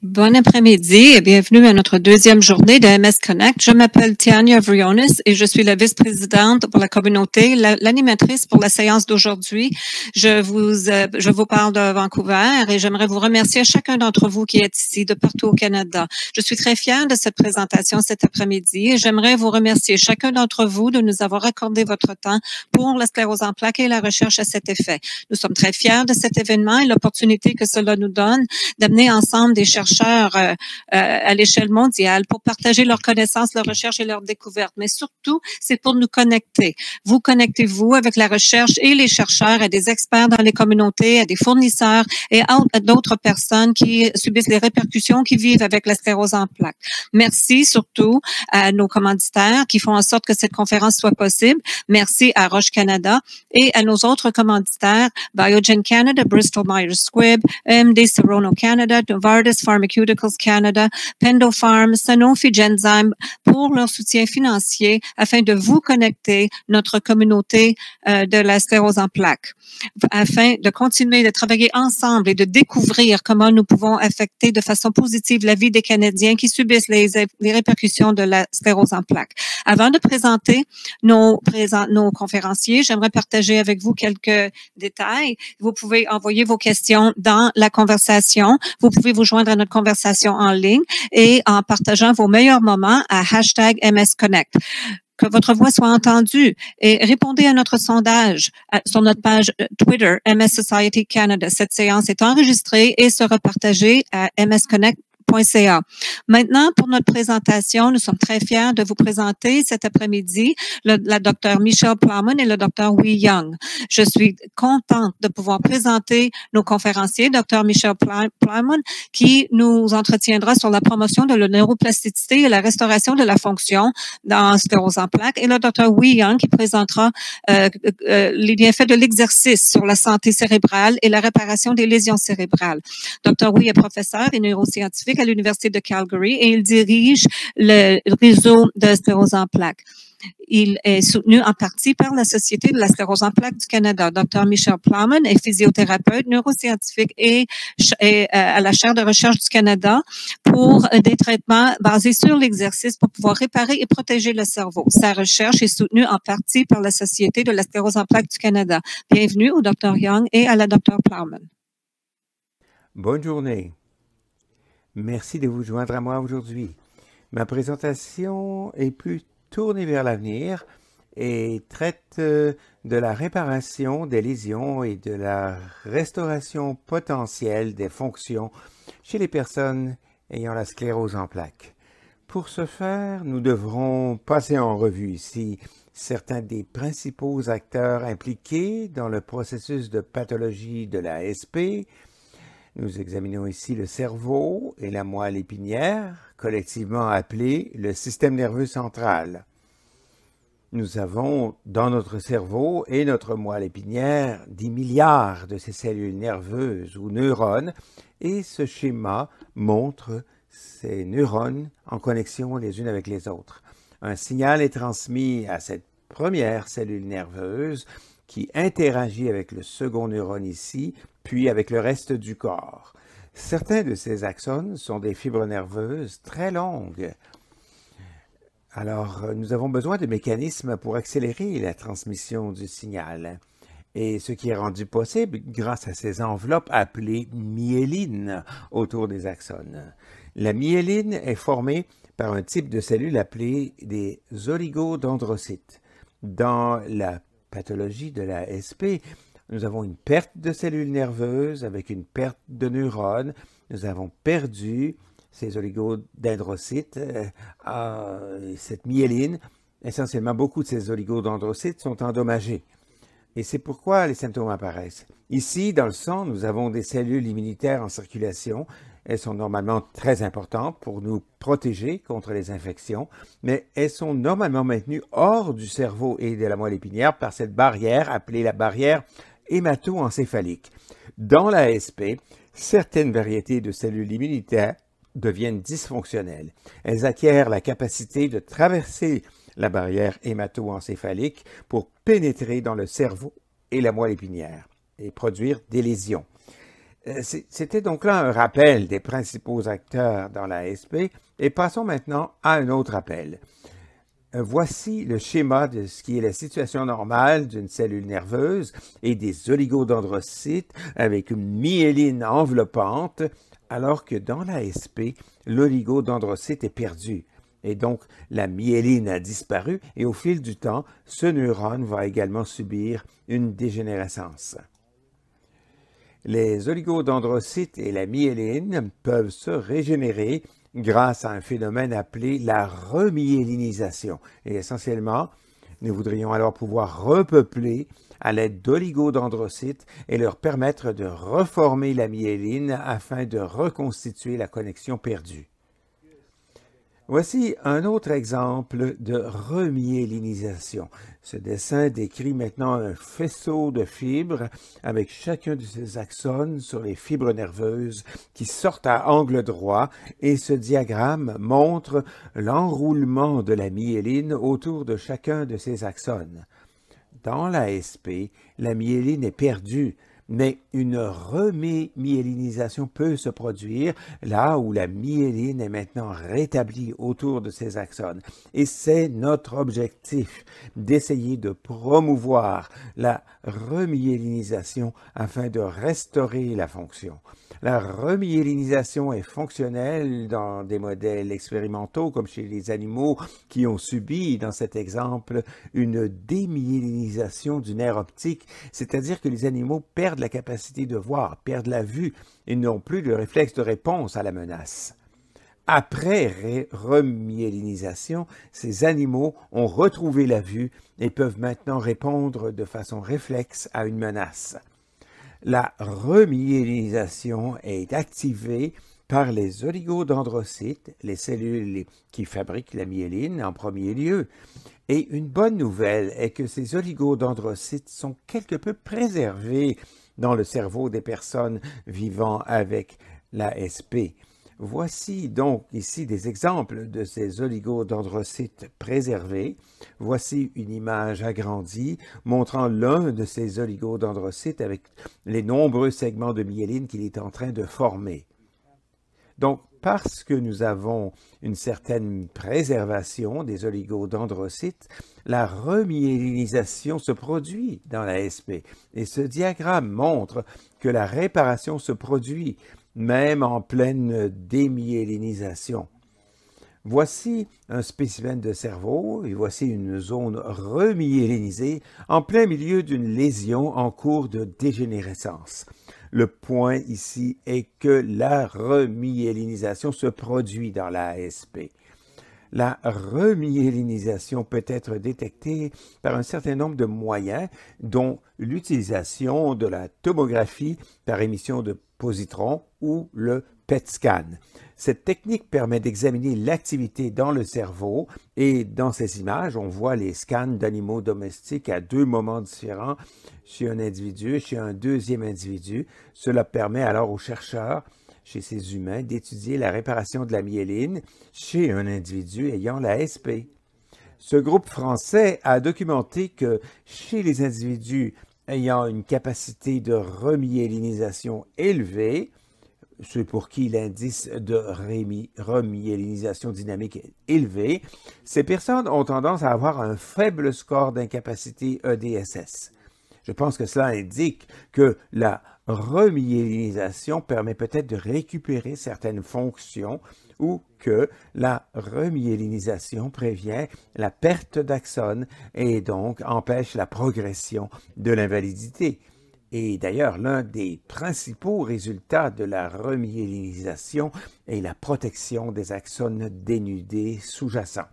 Bon après-midi et bienvenue à notre deuxième journée de MS Connect. Je m'appelle Tiania Vrionis et je suis la vice-présidente pour la communauté, l'animatrice pour la séance d'aujourd'hui. Je vous parle de Vancouver et j'aimerais vous remercier chacun d'entre vous qui est ici de partout au Canada. Je suis très fière de cette présentation cet après-midi et j'aimerais vous remercier chacun d'entre vous de nous avoir accordé votre temps pour la sclérose en plaques et la recherche à cet effet. Nous sommes très fiers de cet événement et l'opportunité que cela nous donne d'amener ensemble des chercheurs à l'échelle mondiale pour partager leurs connaissances, leurs recherches et leurs découvertes. Mais surtout, c'est pour nous connecter. Vous connectez-vous avec la recherche et les chercheurs, à des experts dans les communautés, à des fournisseurs et à d'autres personnes qui subissent les répercussions, qui vivent avec la sclérose en plaques. Merci surtout à nos commanditaires qui font en sorte que cette conférence soit possible. Merci à Roche Canada et à nos autres commanditaires, Biogen Canada, Bristol Myers Squibb, MD Serono Canada, Novartis Pharmaceuticals Canada, PendoPharm, Sanofi Genzyme pour leur soutien financier afin de vous connecter notre communauté de la sclérose en plaques, afin de continuer de travailler ensemble et de découvrir comment nous pouvons affecter de façon positive la vie des Canadiens qui subissent les répercussions de la sclérose en plaques. Avant de présenter nos conférenciers, j'aimerais partager avec vous quelques détails. Vous pouvez envoyer vos questions dans la conversation. Vous pouvez vous joindre à notre conversation en ligne et en partageant vos meilleurs moments à #MSConnect. Que votre voix soit entendue et répondez à notre sondage sur notre page Twitter MS Society Canada. Cette séance est enregistrée et sera partagée à msconnect.ca. Maintenant, pour notre présentation, nous sommes très fiers de vous présenter cet après-midi la Dr. Michelle Plowman et le Dr. Wei Young. Je suis contente de pouvoir présenter nos conférenciers, Dr. Michelle Plowman, qui nous entretiendra sur la promotion de la neuroplasticité et la restauration de la fonction dans sclérose en plaques, et le Dr. Wei Young qui présentera les bienfaits de l'exercice sur la santé cérébrale et la réparation des lésions cérébrales. Dr. Wei est professeur et neuroscientifique à l'Université de Calgary et il dirige le réseau de sclérose en plaques. Il est soutenu en partie par la Société de la sclérose en plaques du Canada. Dr. Michelle Plowman est physiothérapeute, neuroscientifique et à la chaire de recherche du Canada pour des traitements basés sur l'exercice pour pouvoir réparer et protéger le cerveau. Sa recherche est soutenue en partie par la Société de la sclérose en plaques du Canada. Bienvenue au Dr. Young et à la Dr. Plowman. Bonne journée. Merci de vous joindre à moi aujourd'hui. Ma présentation est plus tournée vers l'avenir et traite de la réparation des lésions et de la restauration potentielle des fonctions chez les personnes ayant la sclérose en plaques. Pour ce faire, nous devrons passer en revue ici certains des principaux acteurs impliqués dans le processus de pathologie de la SP. Nous examinons ici le cerveau et la moelle épinière, collectivement appelés le système nerveux central. Nous avons dans notre cerveau et notre moelle épinière 10 milliards de ces cellules nerveuses ou neurones, et ce schéma montre ces neurones en connexion les unes avec les autres. Un signal est transmis à cette première cellule nerveuse qui interagit avec le second neurone ici, puis avec le reste du corps. Certains de ces axones sont des fibres nerveuses très longues. Alors, nous avons besoin de mécanismes pour accélérer la transmission du signal. Et ce qui est rendu possible grâce à ces enveloppes appelées myéline autour des axones. La myéline est formée par un type de cellules appelées des oligodendrocytes. Dans la pathologie de la SP, nous avons une perte de cellules nerveuses avec une perte de neurones. Nous avons perdu ces oligodendrocytes, cette myéline. Essentiellement, beaucoup de ces oligodendrocytes sont endommagés. Et c'est pourquoi les symptômes apparaissent. Ici, dans le sang, nous avons des cellules immunitaires en circulation. Elles sont normalement très importantes pour nous protéger contre les infections, mais elles sont normalement maintenues hors du cerveau et de la moelle épinière par cette barrière appelée la barrière hémato-encéphalique. Dans la SP, certaines variétés de cellules immunitaires deviennent dysfonctionnelles. Elles acquièrent la capacité de traverser la barrière hémato-encéphalique pour pénétrer dans le cerveau et la moelle épinière et produire des lésions. C'était donc là un rappel des principaux acteurs dans l'ASP et passons maintenant à un autre appel. Voici le schéma de ce qui est la situation normale d'une cellule nerveuse et des oligodendrocytes avec une myéline enveloppante, alors que dans l'ASP, l'oligodendrocyte est perdu. Et donc, la myéline a disparu et au fil du temps, ce neurone va également subir une dégénérescence. Les oligodendrocytes et la myéline peuvent se régénérer grâce à un phénomène appelé la remyélinisation. Et essentiellement, nous voudrions alors pouvoir repeupler à l'aide d'oligodendrocytes et leur permettre de reformer la myéline afin de reconstituer la connexion perdue. Voici un autre exemple de remyélinisation. Ce dessin décrit maintenant un faisceau de fibres avec chacun de ces axones sur les fibres nerveuses qui sortent à angle droit et ce diagramme montre l'enroulement de la myéline autour de chacun de ces axones. Dans l'ASP, la myéline est perdue, mais une remyélinisation peut se produire là où la myéline est maintenant rétablie autour de ces axones. Et c'est notre objectif d'essayer de promouvoir la remyélinisation afin de restaurer la fonction. La remyélinisation est fonctionnelle dans des modèles expérimentaux comme chez les animaux qui ont subi, dans cet exemple, une démyélinisation du nerf optique, c'est-à-dire que les animaux perdent la capacité de voir, perdent la vue et n'ont plus de réflexe de réponse à la menace. Après remyélinisation, ces animaux ont retrouvé la vue et peuvent maintenant répondre de façon réflexe à une menace. La remyélinisation est activée par les oligodendrocytes, les cellules qui fabriquent la myéline en premier lieu. Et une bonne nouvelle est que ces oligodendrocytes sont quelque peu préservés dans le cerveau des personnes vivant avec l'ASP. Voici donc ici des exemples de ces oligodendrocytes préservés. Voici une image agrandie montrant l'un de ces oligodendrocytes avec les nombreux segments de myéline qu'il est en train de former. Donc, parce que nous avons une certaine préservation des oligodendrocytes, la remyélinisation se produit dans l'ASP. Et ce diagramme montre que la réparation se produit même en pleine démyélinisation. Voici un spécimen de cerveau et voici une zone remyélinisée en plein milieu d'une lésion en cours de dégénérescence. Le point ici est que la remyélinisation se produit dans l'ASP. La remyélinisation peut être détectée par un certain nombre de moyens, dont l'utilisation de la tomographie par émission de positrons ou le PET scan. Cette technique permet d'examiner l'activité dans le cerveau et dans ces images, on voit les scans d'animaux domestiques à deux moments différents chez un individu et chez un deuxième individu. Cela permet alors aux chercheurs chez ces humains d'étudier la réparation de la myéline chez un individu ayant l'ASP. Ce groupe français a documenté que chez les individus ayant une capacité de remyélinisation élevée, ceux pour qui l'indice de remyélinisation dynamique est élevé, ces personnes ont tendance à avoir un faible score d'incapacité EDSS. Je pense que cela indique que la remyélinisation permet peut-être de récupérer certaines fonctions ou que la remyélinisation prévient la perte d'axones et donc empêche la progression de l'invalidité. Et d'ailleurs, l'un des principaux résultats de la remyélinisation est la protection des axones dénudés sous-jacents.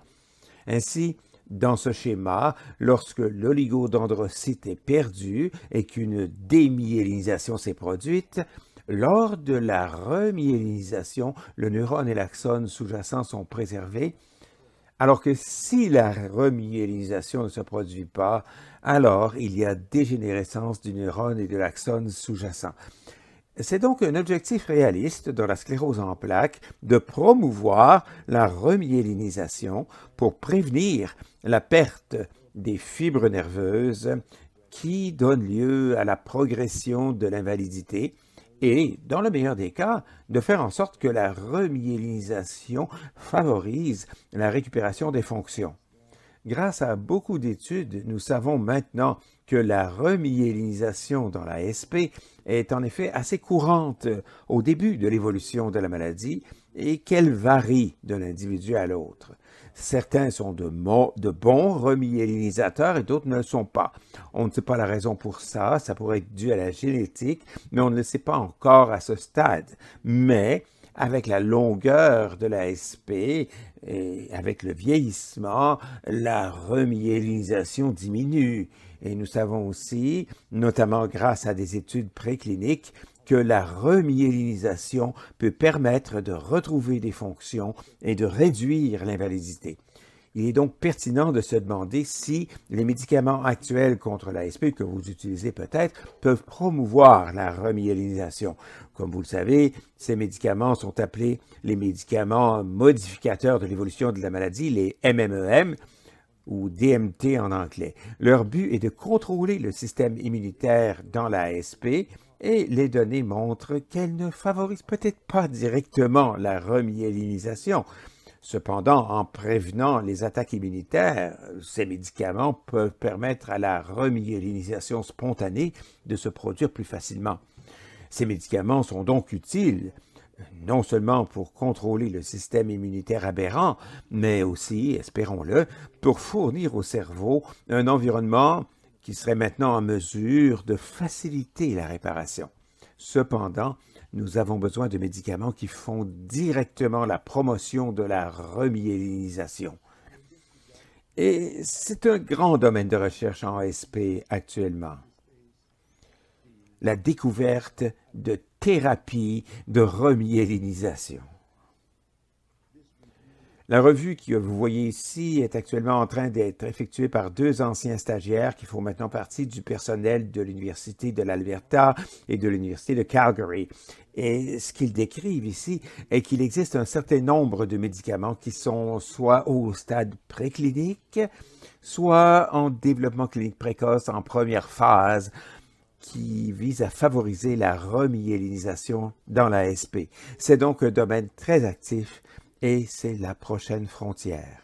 Ainsi, dans ce schéma, lorsque l'oligodendrocyte est perdu et qu'une démyélinisation s'est produite, lors de la remyélinisation, le neurone et l'axone sous-jacent sont préservés, alors que si la remyélinisation ne se produit pas, alors il y a dégénérescence du neurone et de l'axone sous-jacent. C'est donc un objectif réaliste dans la sclérose en plaques de promouvoir la remyélinisation pour prévenir la perte des fibres nerveuses qui donne lieu à la progression de l'invalidité et, dans le meilleur des cas, de faire en sorte que la remyélinisation favorise la récupération des fonctions. Grâce à beaucoup d'études, nous savons maintenant que la remyélinisation dans la SP est en effet assez courante au début de l'évolution de la maladie et qu'elle varie d'un individu à l'autre. Certains sont de bons remyélinisateurs et d'autres ne le sont pas. On ne sait pas la raison pour ça, ça pourrait être dû à la génétique, mais on ne le sait pas encore à ce stade. Mais avec la longueur de la SP et avec le vieillissement, la remyélinisation diminue. Et nous savons aussi, notamment grâce à des études précliniques, que la remyélinisation peut permettre de retrouver des fonctions et de réduire l'invalidité. Il est donc pertinent de se demander si les médicaments actuels contre l'ASP que vous utilisez peut-être peuvent promouvoir la remyélinisation. Comme vous le savez, ces médicaments sont appelés les médicaments modificateurs de l'évolution de la maladie, les MMEM, ou DMT en anglais. Leur but est de contrôler le système immunitaire dans l'ASP et les données montrent qu'elles ne favorisent peut-être pas directement la remyélinisation. Cependant, en prévenant les attaques immunitaires, ces médicaments peuvent permettre à la remyélinisation spontanée de se produire plus facilement. Ces médicaments sont donc utiles, non seulement pour contrôler le système immunitaire aberrant, mais aussi, espérons-le, pour fournir au cerveau un environnement qui serait maintenant en mesure de faciliter la réparation. Cependant, nous avons besoin de médicaments qui font directement la promotion de la remyélinisation. Et c'est un grand domaine de recherche en ASP actuellement. La découverte de thérapies de remyélinisation. La revue que vous voyez ici est actuellement en train d'être effectuée par 2 anciens stagiaires qui font maintenant partie du personnel de l'Université de l'Alberta et de l'Université de Calgary. Et ce qu'ils décrivent ici est qu'il existe un certain nombre de médicaments qui sont soit au stade préclinique, soit en développement clinique précoce en première phase, qui vise à favoriser la remyélinisation dans l'ASP. C'est donc un domaine très actif et c'est la prochaine frontière.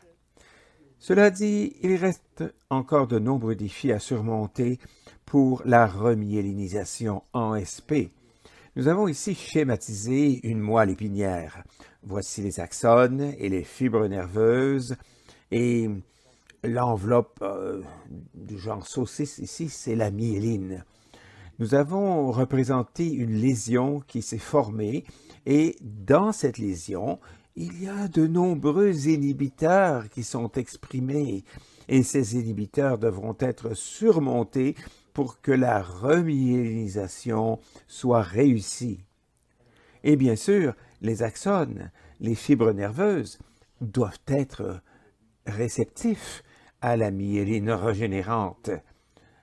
Cela dit, il reste encore de nombreux défis à surmonter pour la remyélinisation en SP. Nous avons ici schématisé une moelle épinière. Voici les axones et les fibres nerveuses et l'enveloppe du genre saucisse ici, c'est la myéline. Nous avons représenté une lésion qui s'est formée et dans cette lésion, il y a de nombreux inhibiteurs qui sont exprimés et ces inhibiteurs devront être surmontés pour que la remyélinisation soit réussie. Et bien sûr, les axones, les fibres nerveuses, doivent être réceptifs à la myéline régénérante.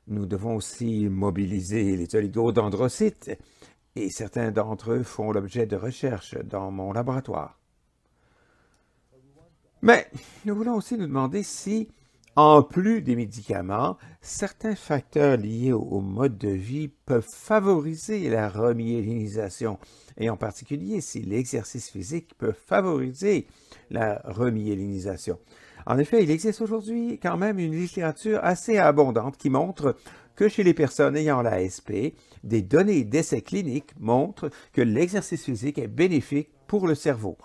Nous devons aussi mobiliser les oligodendrocytes et certains d'entre eux font l'objet de recherches dans mon laboratoire. Mais nous voulons aussi nous demander si, en plus des médicaments, certains facteurs liés au mode de vie peuvent favoriser la remyélinisation, et en particulier si l'exercice physique peut favoriser la remyélinisation. En effet, il existe aujourd'hui quand même une littérature assez abondante qui montre que chez les personnes ayant l'ASP, des données d'essais cliniques montrent que l'exercice physique est bénéfique pour le cerveau.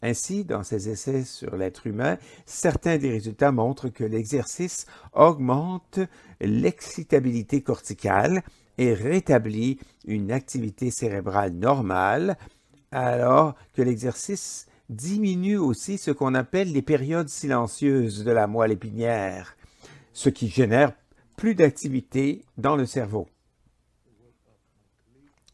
Ainsi, dans ces essais sur l'être humain, certains des résultats montrent que l'exercice augmente l'excitabilité corticale et rétablit une activité cérébrale normale, alors que l'exercice diminue aussi ce qu'on appelle les périodes silencieuses de la moelle épinière, ce qui génère plus d'activité dans le cerveau.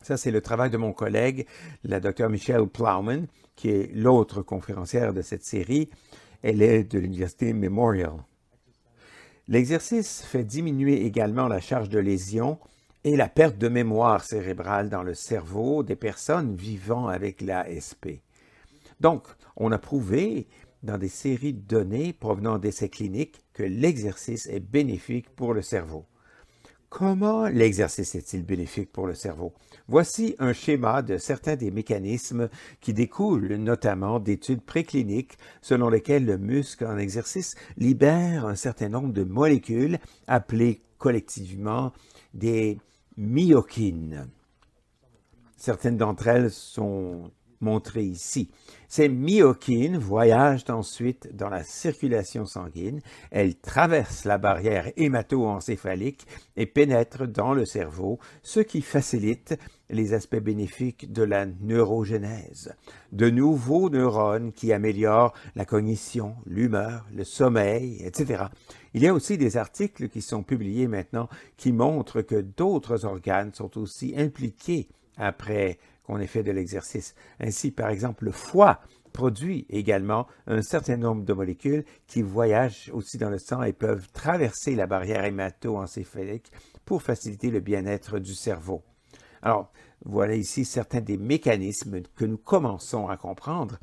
Ça, c'est le travail de mon collègue, la Dr. Michelle Plowman, qui est l'autre conférencière de cette série. Elle est de l'Université Memorial. L'exercice fait diminuer également la charge de lésion et la perte de mémoire cérébrale dans le cerveau des personnes vivant avec l'ASP. Donc, on a prouvé dans des séries de données provenant d'essais cliniques que l'exercice est bénéfique pour le cerveau. Comment l'exercice est-il bénéfique pour le cerveau? Voici un schéma de certains des mécanismes qui découlent notamment d'études précliniques selon lesquelles le muscle en exercice libère un certain nombre de molécules appelées collectivement des myokines. Certaines d'entre elles sont montrées ici. Ces myokines voyagent ensuite dans la circulation sanguine, elles traversent la barrière hémato-encéphalique et pénètrent dans le cerveau, ce qui facilite les aspects bénéfiques de la neurogénèse. De nouveaux neurones qui améliorent la cognition, l'humeur, le sommeil, etc. Il y a aussi des articles qui sont publiés maintenant qui montrent que d'autres organes sont aussi impliqués après qu'on ait fait de l'exercice. Ainsi, par exemple, le foie produit également un certain nombre de molécules qui voyagent aussi dans le sang et peuvent traverser la barrière hémato-encéphalique pour faciliter le bien-être du cerveau. Alors, voilà ici certains des mécanismes que nous commençons à comprendre.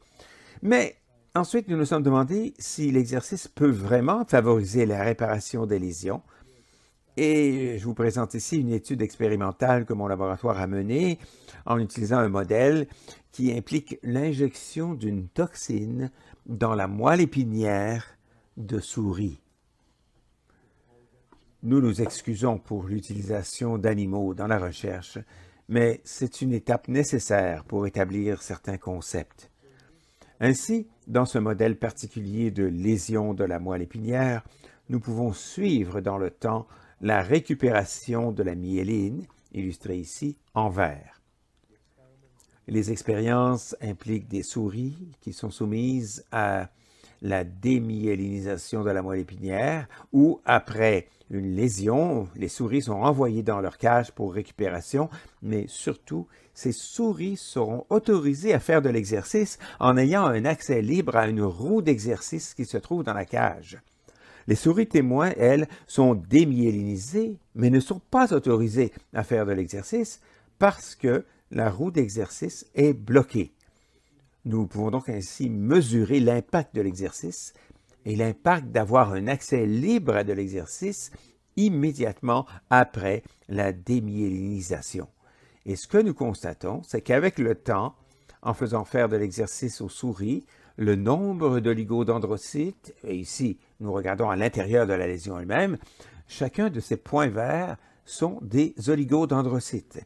Mais ensuite, nous nous sommes demandé si l'exercice peut vraiment favoriser la réparation des lésions. Et je vous présente ici une étude expérimentale que mon laboratoire a menée en utilisant un modèle qui implique l'injection d'une toxine dans la moelle épinière de souris. Nous nous excusons pour l'utilisation d'animaux dans la recherche, mais c'est une étape nécessaire pour établir certains concepts. Ainsi, dans ce modèle particulier de lésion de la moelle épinière, nous pouvons suivre dans le temps la récupération de la myéline, illustrée ici en vert. Les expériences impliquent des souris qui sont soumises à la démyélinisation de la moelle épinière ou après une lésion, les souris sont envoyées dans leur cage pour récupération, mais surtout, ces souris seront autorisées à faire de l'exercice en ayant un accès libre à une roue d'exercice qui se trouve dans la cage. Les souris témoins, elles, sont démyélinisées, mais ne sont pas autorisées à faire de l'exercice parce que la roue d'exercice est bloquée. Nous pouvons donc ainsi mesurer l'impact de l'exercice et l'impact d'avoir un accès libre à de l'exercice immédiatement après la démyélinisation. Et ce que nous constatons, c'est qu'avec le temps, en faisant faire de l'exercice aux souris, le nombre d'oligodendrocytes, et ici nous regardons à l'intérieur de la lésion elle-même, chacun de ces points verts sont des oligodendrocytes.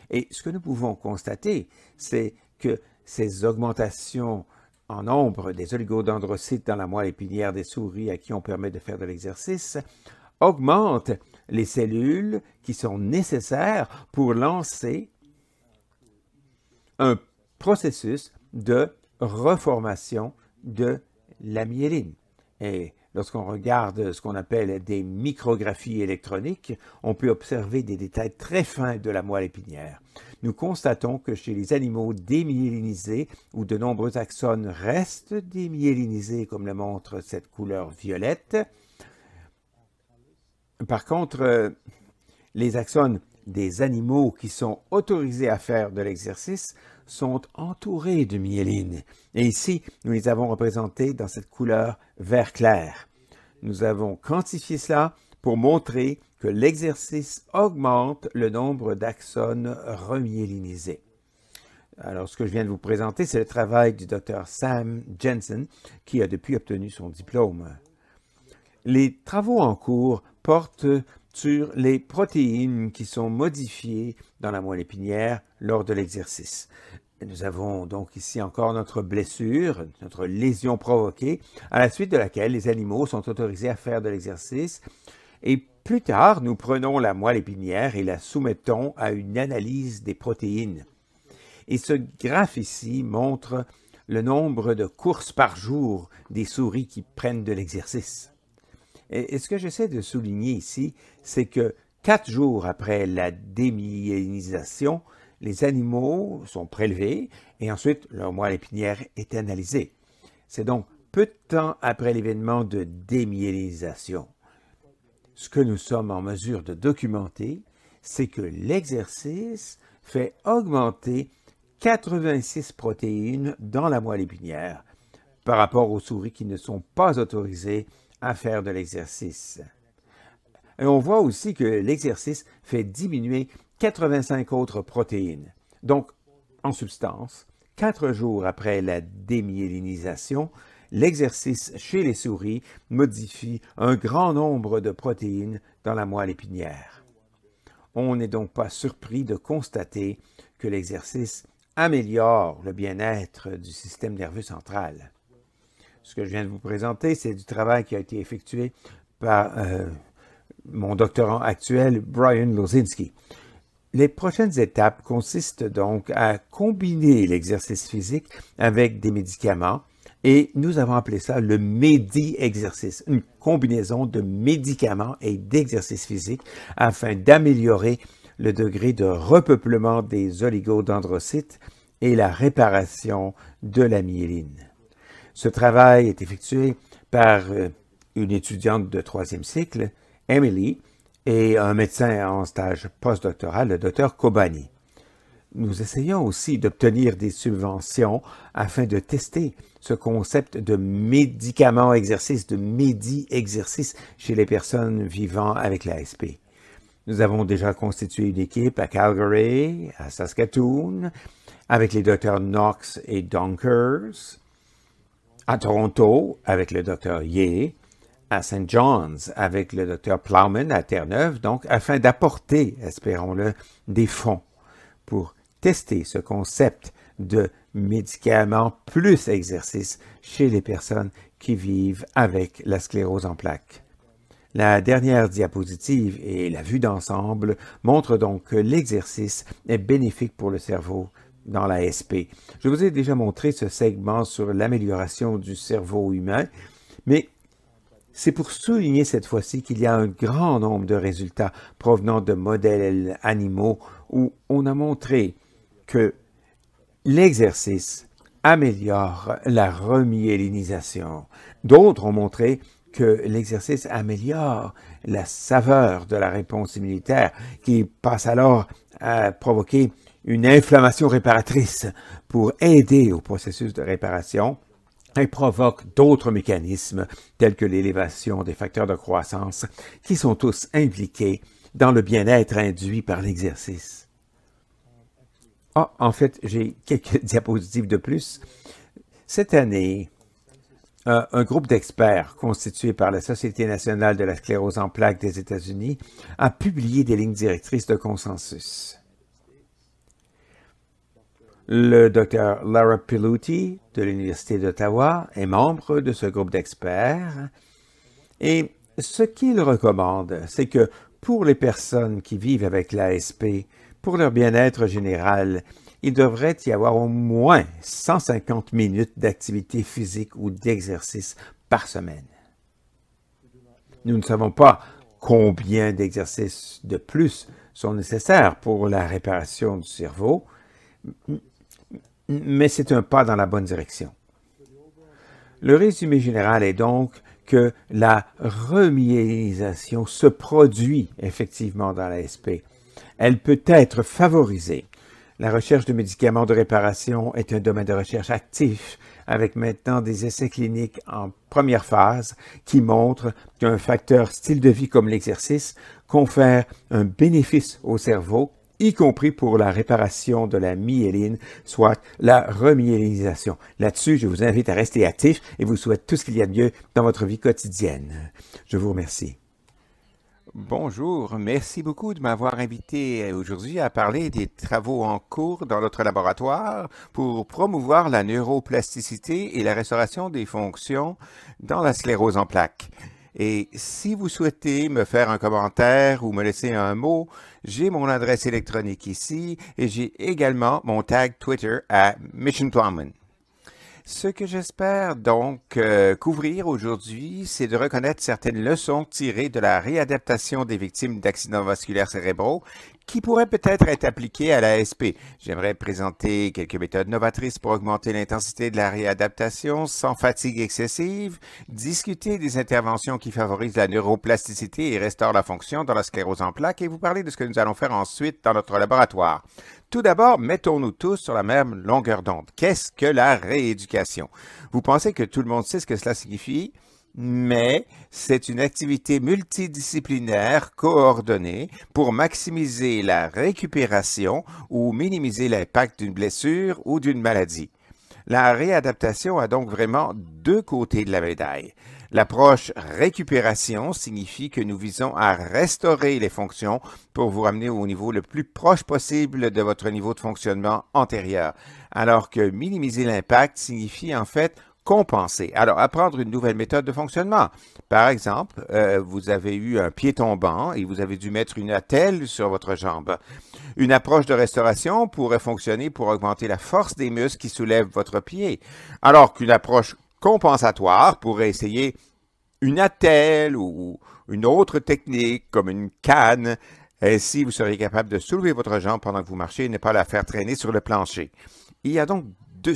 Et ce que nous pouvons constater, c'est que ces augmentations en nombre des oligodendrocytes dans la moelle épinière des souris à qui on permet de faire de l'exercice augmentent les cellules qui sont nécessaires pour lancer un processus de reformation de la myéline. Et lorsqu'on regarde ce qu'on appelle des micrographies électroniques, on peut observer des détails très fins de la moelle épinière. Nous constatons que chez les animaux démyélinisés, où de nombreux axones restent démyélinisés, comme le montre cette couleur violette, par contre, les axones des animaux qui sont autorisés à faire de l'exercice sont entourés de myéline. Et ici, nous les avons représentés dans cette couleur vert clair. Nous avons quantifié cela pour montrer que l'exercice augmente le nombre d'axones remyélinisés. Alors, ce que je viens de vous présenter, c'est le travail du Dr. Sam Jensen, qui a depuis obtenu son diplôme. Les travaux en cours portent sur les protéines qui sont modifiées dans la moelle épinière lors de l'exercice. Nous avons donc ici encore notre blessure, notre lésion provoquée, à la suite de laquelle les animaux sont autorisés à faire de l'exercice. Et plus tard, nous prenons la moelle épinière et la soumettons à une analyse des protéines. Et ce graphe ici montre le nombre de courses par jour des souris qui prennent de l'exercice. Et ce que j'essaie de souligner ici, c'est que 4 jours après la démyélinisation, les animaux sont prélevés et ensuite leur moelle épinière est analysée. C'est donc peu de temps après l'événement de démyélinisation. Ce que nous sommes en mesure de documenter, c'est que l'exercice fait augmenter 86 protéines dans la moelle épinière par rapport aux souris qui ne sont pas autorisées à faire de l'exercice. Et on voit aussi que l'exercice fait diminuer 85 autres protéines. Donc, en substance, 4 jours après la démyélinisation, l'exercice chez les souris modifie un grand nombre de protéines dans la moelle épinière. On n'est donc pas surpris de constater que l'exercice améliore le bien-être du système nerveux central. Ce que je viens de vous présenter, c'est du travail qui a été effectué par mon doctorant actuel, Brian Lozinski. Les prochaines étapes consistent donc à combiner l'exercice physique avec des médicaments et nous avons appelé ça le médi-exercice, une combinaison de médicaments et d'exercices physiques afin d'améliorer le degré de repeuplement des oligodendrocytes et la réparation de la myéline. Ce travail est effectué par une étudiante de 3e cycle, Emily, et un médecin en stage postdoctoral, le Dr Kobani. Nous essayons aussi d'obtenir des subventions afin de tester ce concept de médicament-exercice, de médi-exercice chez les personnes vivant avec l'ASP. Nous avons déjà constitué une équipe à Calgary, à Saskatoon, avec les docteurs Knox et Donkers, à Toronto avec le docteur Ye, à St. John's avec le docteur Plowman à Terre-Neuve, donc afin d'apporter, espérons-le, des fonds pour tester ce concept de médicaments plus exercice chez les personnes qui vivent avec la sclérose en plaques. La dernière diapositive et la vue d'ensemble montrent donc que l'exercice est bénéfique pour le cerveau dans l'ASP. Je vous ai déjà montré ce segment sur l'amélioration du cerveau humain, mais c'est pour souligner cette fois-ci qu'il y a un grand nombre de résultats provenant de modèles animaux où on a montré que l'exercice améliore la remyélinisation. D'autres ont montré que l'exercice améliore la saveur de la réponse immunitaire, qui passe alors à provoquer une inflammation réparatrice pour aider au processus de réparation et provoque d'autres mécanismes tels que l'élévation des facteurs de croissance qui sont tous impliqués dans le bien-être induit par l'exercice. Ah, en fait, j'ai quelques diapositives de plus. Cette année, un groupe d'experts constitué par la Société nationale de la sclérose en plaques des États-Unis a publié des lignes directrices de consensus. Le Dr Lara Piluti de l'Université d'Ottawa est membre de ce groupe d'experts et ce qu'il recommande, c'est que pour les personnes qui vivent avec l'ASP, pour leur bien-être général, il devrait y avoir au moins 150 minutes d'activité physique ou d'exercice par semaine. Nous ne savons pas combien d'exercices de plus sont nécessaires pour la réparation du cerveau, mais c'est un pas dans la bonne direction. Le résumé général est donc que la remyélinisation se produit effectivement dans l'ASP. Elle peut être favorisée. La recherche de médicaments de réparation est un domaine de recherche actif, avec maintenant des essais cliniques en première phase qui montrent qu'un facteur style de vie comme l'exercice confère un bénéfice au cerveau, y compris pour la réparation de la myéline, soit la remyélinisation. Là-dessus, je vous invite à rester actif et vous souhaite tout ce qu'il y a de mieux dans votre vie quotidienne. Je vous remercie. Bonjour, merci beaucoup de m'avoir invité aujourd'hui à parler des travaux en cours dans notre laboratoire pour promouvoir la neuroplasticité et la restauration des fonctions dans la sclérose en plaques. Et si vous souhaitez me faire un commentaire ou me laisser un mot, j'ai mon adresse électronique ici et j'ai également mon tag Twitter à Mission Plowman. Ce que j'espère donc couvrir aujourd'hui, c'est de reconnaître certaines leçons tirées de la réadaptation des victimes d'accidents vasculaires cérébraux qui pourraient peut-être être appliquées à l'ASP. J'aimerais présenter quelques méthodes novatrices pour augmenter l'intensité de la réadaptation sans fatigue excessive, discuter des interventions qui favorisent la neuroplasticité et restaurent la fonction dans la sclérose en plaques et vous parler de ce que nous allons faire ensuite dans notre laboratoire. Tout d'abord, mettons-nous tous sur la même longueur d'onde. Qu'est-ce que la rééducation? Vous pensez que tout le monde sait ce que cela signifie? mais c'est une activité multidisciplinaire coordonnée pour maximiser la récupération ou minimiser l'impact d'une blessure ou d'une maladie. La réadaptation a donc vraiment deux côtés de la médaille. L'approche récupération signifie que nous visons à restaurer les fonctions pour vous ramener au niveau le plus proche possible de votre niveau de fonctionnement antérieur, alors que minimiser l'impact signifie en fait compenser. Alors, apprendre une nouvelle méthode de fonctionnement. Par exemple, vous avez eu un pied tombant et vous avez dû mettre une attelle sur votre jambe. Une approche de restauration pourrait fonctionner pour augmenter la force des muscles qui soulèvent votre pied, alors qu'une approche compensatoire pourrait essayer une attelle ou une autre technique comme une canne. Ainsi, vous seriez capable de soulever votre jambe pendant que vous marchez et ne pas la faire traîner sur le plancher. Il y a donc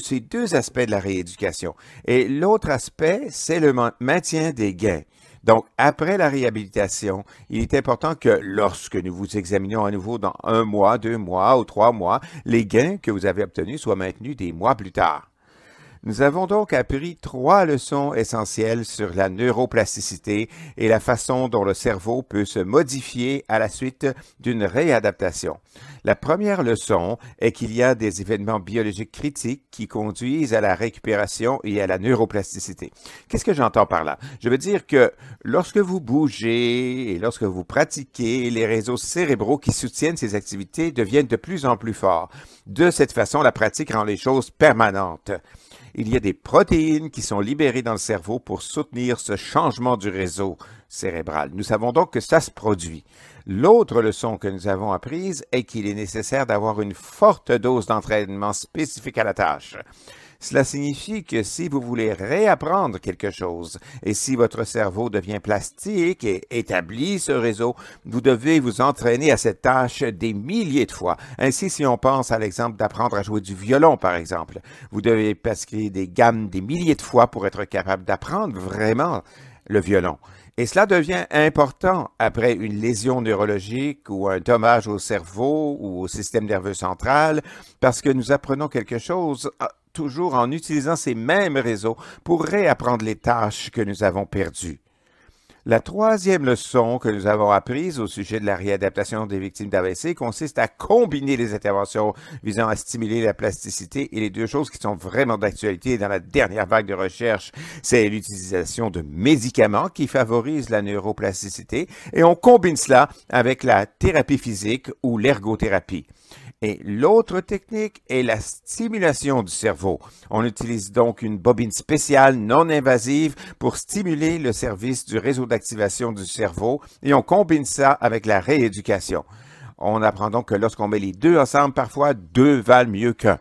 ces deux aspects de la rééducation. Et l'autre aspect, c'est le maintien des gains. Donc, après la réhabilitation, il est important que lorsque nous vous examinions à nouveau dans 1 mois, 2 mois ou 3 mois, les gains que vous avez obtenus soient maintenus des mois plus tard. Nous avons donc appris 3 leçons essentielles sur la neuroplasticité et la façon dont le cerveau peut se modifier à la suite d'une réadaptation. La première leçon est qu'il y a des événements biologiques critiques qui conduisent à la récupération et à la neuroplasticité. Qu'est-ce que j'entends par là? Je veux dire que lorsque vous bougez et lorsque vous pratiquez, les réseaux cérébraux qui soutiennent ces activités deviennent de plus en plus forts. De cette façon, la pratique rend les choses permanentes. Il y a des protéines qui sont libérées dans le cerveau pour soutenir ce changement du réseau cérébral. Nous savons donc que ça se produit. L'autre leçon que nous avons apprise est qu'il est nécessaire d'avoir une forte dose d'entraînement spécifique à la tâche. Cela signifie que si vous voulez réapprendre quelque chose et si votre cerveau devient plastique et établit ce réseau, vous devez vous entraîner à cette tâche des milliers de fois. Ainsi, si on pense à l'exemple d'apprendre à jouer du violon, par exemple, vous devez pratiquer des gammes des milliers de fois pour être capable d'apprendre vraiment le violon. Et cela devient important après une lésion neurologique ou un dommage au cerveau ou au système nerveux central parce que nous apprenons quelque chose toujours en utilisant ces mêmes réseaux pour réapprendre les tâches que nous avons perdues. La troisième leçon que nous avons apprise au sujet de la réadaptation des victimes d'AVC consiste à combiner les interventions visant à stimuler la plasticité et les deux choses qui sont vraiment d'actualité dans la dernière vague de recherche, c'est l'utilisation de médicaments qui favorisent la neuroplasticité et on combine cela avec la thérapie physique ou l'ergothérapie. Et l'autre technique est la stimulation du cerveau. On utilise donc une bobine spéciale non invasive pour stimuler le service du réseau d'activation du cerveau et on combine ça avec la rééducation. On apprend donc que lorsqu'on met les deux ensemble, parfois deux valent mieux qu'un.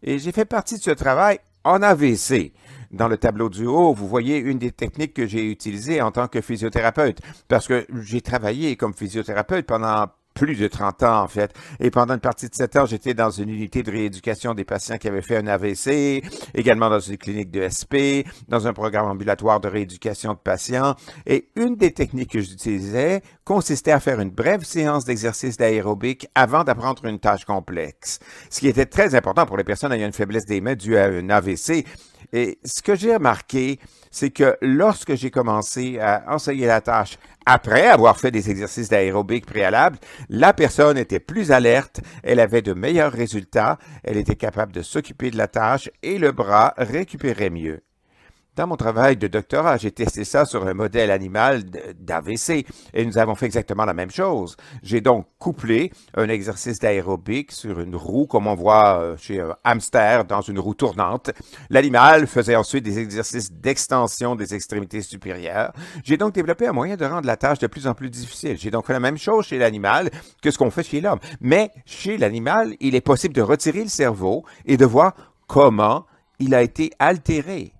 Et j'ai fait partie de ce travail en AVC. Dans le tableau du haut, vous voyez une des techniques que j'ai utilisées en tant que physiothérapeute, parce que j'ai travaillé comme physiothérapeute pendant plus de 30 ans, en fait. Et pendant une partie de 7 ans, j'étais dans une unité de rééducation des patients qui avaient fait un AVC, également dans une clinique de SP, dans un programme ambulatoire de rééducation de patients. Et une des techniques que j'utilisais consistait à faire une brève séance d'exercice d'aérobic avant d'apprendre une tâche complexe. Ce qui était très important pour les personnes ayant une faiblesse des mains due à un AVC. Et ce que j'ai remarqué, c'est que lorsque j'ai commencé à enseigner la tâche après avoir fait des exercices d'aérobic préalables, la personne était plus alerte, elle avait de meilleurs résultats, elle était capable de s'occuper de la tâche et le bras récupérait mieux. Dans mon travail de doctorat, j'ai testé ça sur un modèle animal d'AVC et nous avons fait exactement la même chose. J'ai donc couplé un exercice d'aérobic sur une roue, comme on voit chez un hamster dans une roue tournante. L'animal faisait ensuite des exercices d'extension des extrémités supérieures. J'ai donc développé un moyen de rendre la tâche de plus en plus difficile. J'ai donc fait la même chose chez l'animal que ce qu'on fait chez l'homme. Mais chez l'animal, il est possible de retirer le cerveau et de voir comment il a été altéré.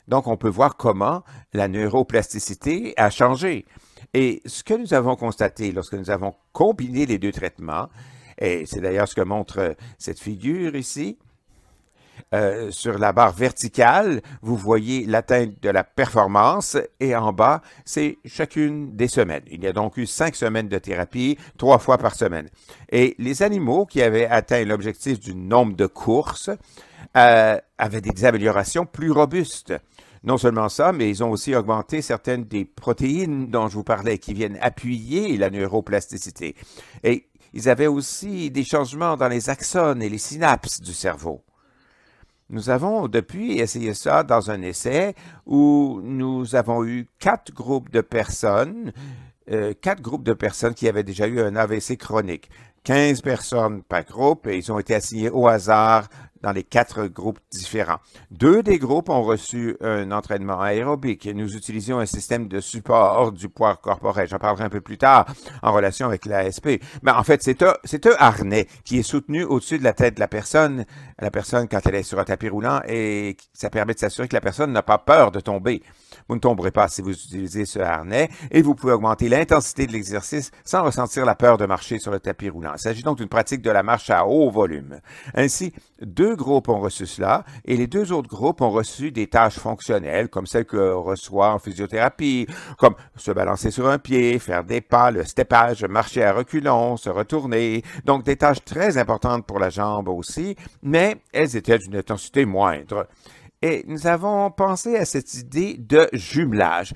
Donc, on peut voir comment la neuroplasticité a changé. Et ce que nous avons constaté lorsque nous avons combiné les deux traitements, et c'est d'ailleurs ce que montre cette figure ici, sur la barre verticale, vous voyez l'atteinte de la performance et en bas, c'est chacune des semaines. Il y a donc eu 5 semaines de thérapie, 3 fois par semaine. Et les animaux qui avaient atteint l'objectif du nombre de courses avaient des améliorations plus robustes. Non seulement ça, mais ils ont aussi augmenté certaines des protéines dont je vous parlais qui viennent appuyer la neuroplasticité. Et ils avaient aussi des changements dans les axones et les synapses du cerveau. Nous avons depuis essayé ça dans un essai où nous avons eu 4 groupes de personnes qui avaient déjà eu un AVC chronique. 15 personnes par groupe et ils ont été assignés au hasard dans les 4 groupes différents. 2 des groupes ont reçu un entraînement aérobique et nous utilisions un système de support du poids corporel. J'en parlerai un peu plus tard en relation avec l'ASP. Mais en fait, c'est un harnais qui est soutenu au-dessus de la tête de la personne quand elle est sur un tapis roulant et ça permet de s'assurer que la personne n'a pas peur de tomber. Vous ne tomberez pas si vous utilisez ce harnais et vous pouvez augmenter l'intensité de l'exercice sans ressentir la peur de marcher sur le tapis roulant. Il s'agit donc d'une pratique de la marche à haut volume. Ainsi, 2 groupes ont reçu cela et les 2 autres groupes ont reçu des tâches fonctionnelles comme celles qu'on reçoit en physiothérapie, comme se balancer sur un pied, faire des pas, le steppage, marcher à reculons, se retourner. Donc des tâches très importantes pour la jambe aussi, mais elles étaient d'une intensité moindre. Et nous avons pensé à cette idée de jumelage.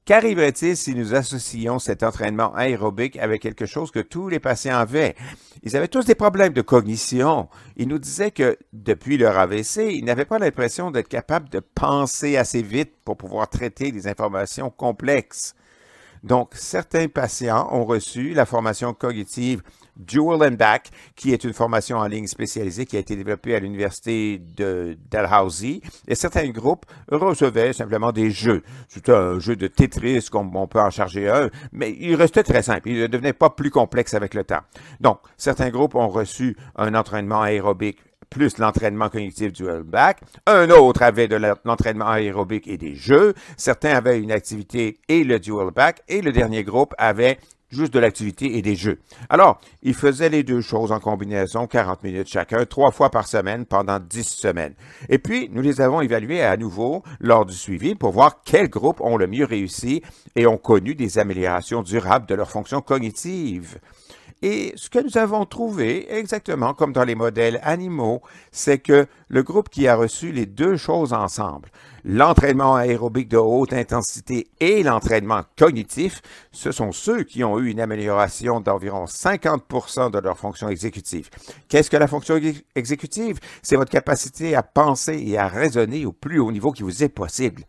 Qu'arriverait-il si nous associons cet entraînement aérobique avec quelque chose que tous les patients avaient? Ils avaient tous des problèmes de cognition. Ils nous disaient que depuis leur AVC, ils n'avaient pas l'impression d'être capables de penser assez vite pour pouvoir traiter des informations complexes. Donc, certains patients ont reçu la formation cognitive Dual and Back, qui est une formation en ligne spécialisée qui a été développée à l'université de Dalhousie. Et certains groupes recevaient simplement des jeux. C'était un jeu de Tetris, comme on peut en charger un, mais il restait très simple. Il ne devenait pas plus complexe avec le temps. Donc, certains groupes ont reçu un entraînement aérobique plus l'entraînement cognitif Dual Back. Un autre avait de l'entraînement aérobique et des jeux. Certains avaient une activité et le Dual Back. Et le dernier groupe avait juste de l'activité et des jeux. Alors, ils faisaient les 2 choses en combinaison, 40 minutes chacun, 3 fois par semaine pendant 10 semaines. Et puis, nous les avons évalués à nouveau lors du suivi pour voir quels groupes ont le mieux réussi et ont connu des améliorations durables de leur fonction cognitive. Et ce que nous avons trouvé, exactement comme dans les modèles animaux, c'est que le groupe qui a reçu les 2 choses ensemble, l'entraînement aérobique de haute intensité et l'entraînement cognitif, ce sont ceux qui ont eu une amélioration d'environ 50% de leur fonction exécutive. Qu'est-ce que la fonction exécutive? C'est votre capacité à penser et à raisonner au plus haut niveau qui vous est possible.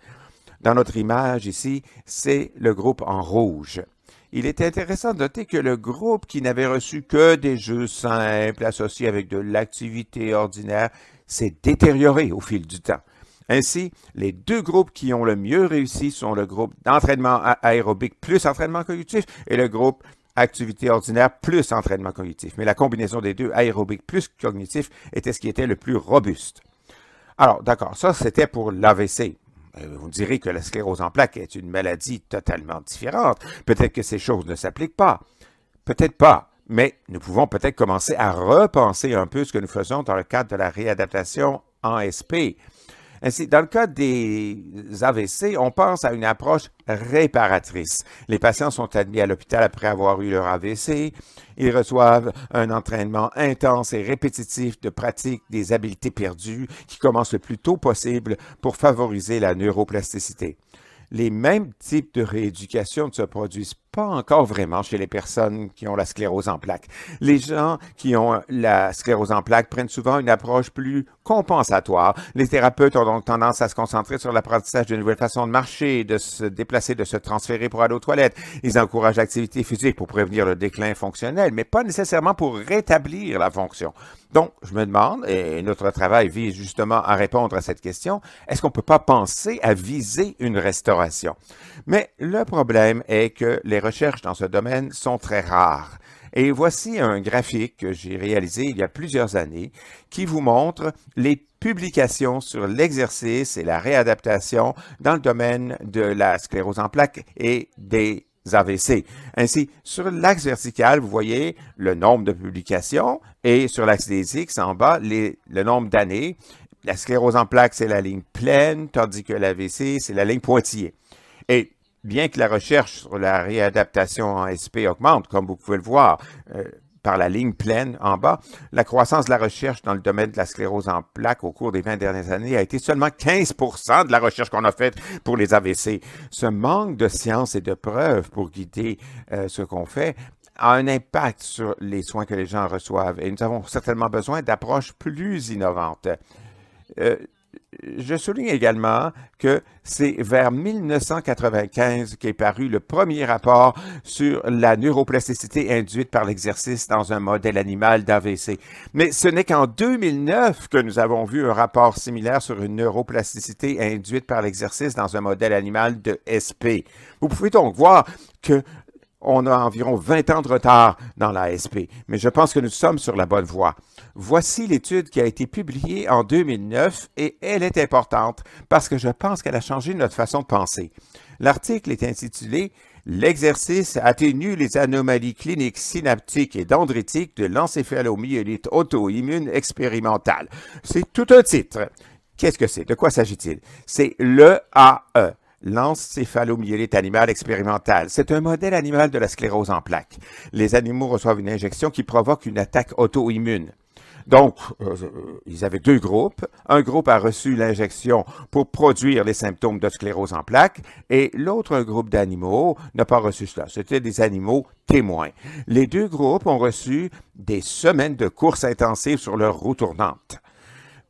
Dans notre image ici, c'est le groupe en rouge. Il est intéressant de noter que le groupe qui n'avait reçu que des jeux simples associés avec de l'activité ordinaire s'est détérioré au fil du temps. Ainsi, les 2 groupes qui ont le mieux réussi sont le groupe d'entraînement aérobique plus entraînement cognitif et le groupe activité ordinaire plus entraînement cognitif. Mais la combinaison des 2, aérobique plus cognitif, était ce qui était le plus robuste. Alors, d'accord, ça c'était pour l'AVC. Vous me direz que la sclérose en plaques est une maladie totalement différente. Peut-être que ces choses ne s'appliquent pas. Peut-être pas. Mais nous pouvons peut-être commencer à repenser un peu ce que nous faisons dans le cadre de la réadaptation en SP. Ainsi, dans le cas des AVC, on pense à une approche réparatrice. Les patients sont admis à l'hôpital après avoir eu leur AVC. Ils reçoivent un entraînement intense et répétitif de pratique des habiletés perdues qui commence le plus tôt possible pour favoriser la neuroplasticité. Les mêmes types de rééducation ne se produisent pas encore vraiment chez les personnes qui ont la sclérose en plaques. Les gens qui ont la sclérose en plaques prennent souvent une approche plus compensatoire. Les thérapeutes ont donc tendance à se concentrer sur l'apprentissage de nouvelles façons de marcher, de se déplacer, de se transférer pour aller aux toilettes. Ils encouragent l'activité physique pour prévenir le déclin fonctionnel, mais pas nécessairement pour rétablir la fonction. Donc, je me demande, et notre travail vise justement à répondre à cette question, est-ce qu'on ne peut pas penser à viser une restauration? Mais le problème est que les recherches dans ce domaine sont très rares. Et voici un graphique que j'ai réalisé il y a plusieurs années qui vous montre les publications sur l'exercice et la réadaptation dans le domaine de la sclérose en plaques et des AVC. Ainsi, sur l'axe vertical, vous voyez le nombre de publications et sur l'axe des X, en bas, le nombre d'années. La sclérose en plaques, c'est la ligne pleine, tandis que l'AVC, c'est la ligne pointillée. Et bien que la recherche sur la réadaptation en SP augmente, comme vous pouvez le voir, par la ligne pleine en bas, la croissance de la recherche dans le domaine de la sclérose en plaques au cours des 20 dernières années a été seulement 15% de la recherche qu'on a faite pour les AVC. Ce manque de science et de preuves pour guider ce qu'on fait a un impact sur les soins que les gens reçoivent et nous avons certainement besoin d'approches plus innovantes. Je souligne également que c'est vers 1995 qu'est paru le premier rapport sur la neuroplasticité induite par l'exercice dans un modèle animal d'AVC. Mais ce n'est qu'en 2009 que nous avons vu un rapport similaire sur une neuroplasticité induite par l'exercice dans un modèle animal de SP. Vous pouvez donc voir que on a environ 20 ans de retard dans la SP, mais je pense que nous sommes sur la bonne voie. Voici l'étude qui a été publiée en 2009 et elle est importante parce que je pense qu'elle a changé notre façon de penser. L'article est intitulé « L'exercice atténue les anomalies cliniques synaptiques et dendritiques de l'encéphalomyélite auto-immune expérimentale ». C'est tout un titre. Qu'est-ce que c'est? De quoi s'agit-il? C'est l'EAE. L'encéphalomyélite animale expérimentale. C'est un modèle animal de la sclérose en plaques. Les animaux reçoivent une injection qui provoque une attaque auto-immune. Donc, ils avaient deux groupes. Un groupe a reçu l'injection pour produire les symptômes de sclérose en plaques et l'autre, un groupe d'animaux, n'a pas reçu cela. C'était des animaux témoins. Les deux groupes ont reçu des semaines de course intensive sur leur roue tournante.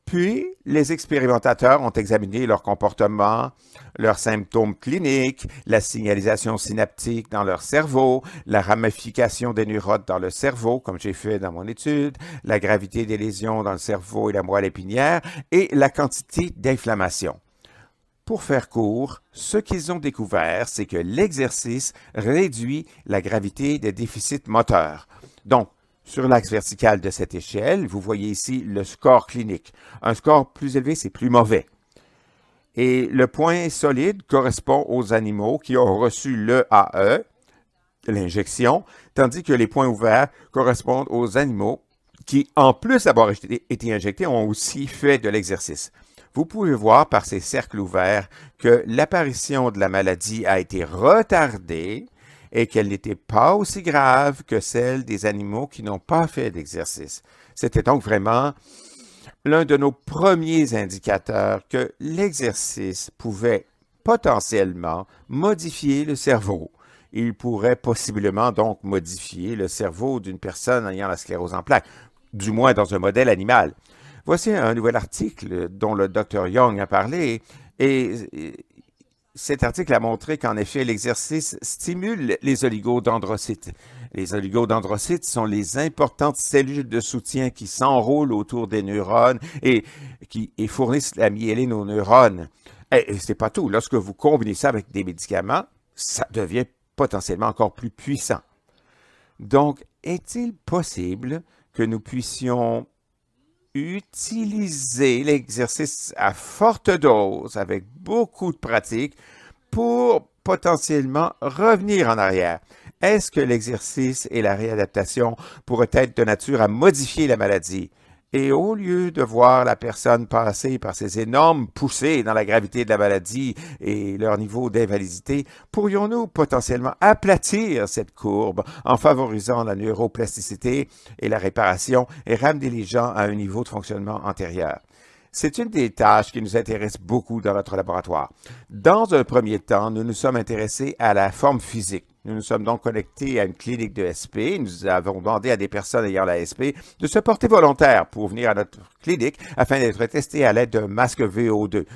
Puis, les expérimentateurs ont examiné leur comportement, leurs symptômes cliniques, la signalisation synaptique dans leur cerveau, la ramification des neurones dans le cerveau, comme j'ai fait dans mon étude, la gravité des lésions dans le cerveau et la moelle épinière, et la quantité d'inflammation. Pour faire court, ce qu'ils ont découvert, c'est que l'exercice réduit la gravité des déficits moteurs. Donc, sur l'axe vertical de cette échelle, vous voyez ici le score clinique. Un score plus élevé, c'est plus mauvais. Et le point solide correspond aux animaux qui ont reçu l'EAE, l'injection, tandis que les points ouverts correspondent aux animaux qui, en plus d'avoir été injectés, ont aussi fait de l'exercice. Vous pouvez voir par ces cercles ouverts que l'apparition de la maladie a été retardée et qu'elle n'était pas aussi grave que celle des animaux qui n'ont pas fait d'exercice. C'était donc vraiment l'un de nos premiers indicateurs que l'exercice pouvait potentiellement modifier le cerveau. Il pourrait possiblement donc modifier le cerveau d'une personne ayant la sclérose en plaques, du moins dans un modèle animal. Voici un nouvel article dont le Dr Young a parlé et cet article a montré qu'en effet, l'exercice stimule les oligodendrocytes. Les oligodendrocytes sont les importantes cellules de soutien qui s'enroulent autour des neurones et qui fournissent la myéline aux neurones. Et c'est pas tout. Lorsque vous combinez ça avec des médicaments, ça devient potentiellement encore plus puissant. Donc, est-il possible que nous puissions utiliser l'exercice à forte dose avec beaucoup de pratique pour potentiellement revenir en arrière? Est-ce que l'exercice et la réadaptation pourraient être de nature à modifier la maladie? Et au lieu de voir la personne passer par ces énormes poussées dans la gravité de la maladie et leur niveau d'invalidité, pourrions-nous potentiellement aplatir cette courbe en favorisant la neuroplasticité et la réparation et ramener les gens à un niveau de fonctionnement antérieur? C'est une des tâches qui nous intéresse beaucoup dans notre laboratoire. Dans un premier temps, nous nous sommes intéressés à la forme physique. Nous nous sommes donc connectés à une clinique de SP. Nous avons demandé à des personnes ayant la SP de se porter volontaire pour venir à notre clinique afin d'être testés à l'aide d'un masque VO2.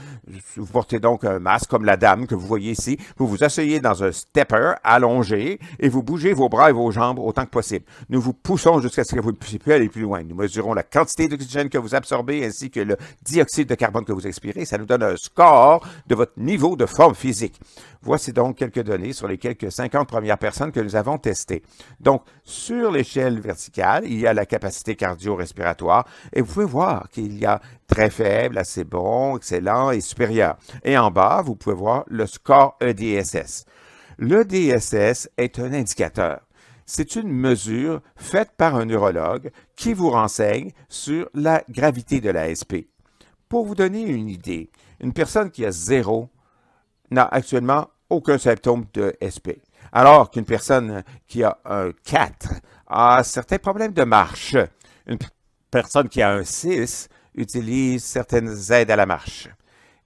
Vous portez donc un masque comme la dame que vous voyez ici. Vous vous asseyez dans un stepper allongé et vous bougez vos bras et vos jambes autant que possible. Nous vous poussons jusqu'à ce que vous ne puissiez plus aller plus loin. Nous mesurons la quantité d'oxygène que vous absorbez ainsi que le dioxyde de carbone que vous expirez. Ça nous donne un score de votre niveau de forme physique. Voici donc quelques données sur les quelques 50 premières personnes que nous avons testées. Donc, sur l'échelle verticale, il y a la capacité cardio-respiratoire et vous pouvez voir qu'il y a très faible, assez bon, excellent et supérieur. Et en bas, vous pouvez voir le score EDSS. L'EDSS est un indicateur. C'est une mesure faite par un neurologue qui vous renseigne sur la gravité de la SP. Pour vous donner une idée, une personne qui a 0 n'a actuellement aucun symptôme de SP. Alors qu'une personne qui a un 4 a certains problèmes de marche. Une personne qui a un 6 utilise certaines aides à la marche.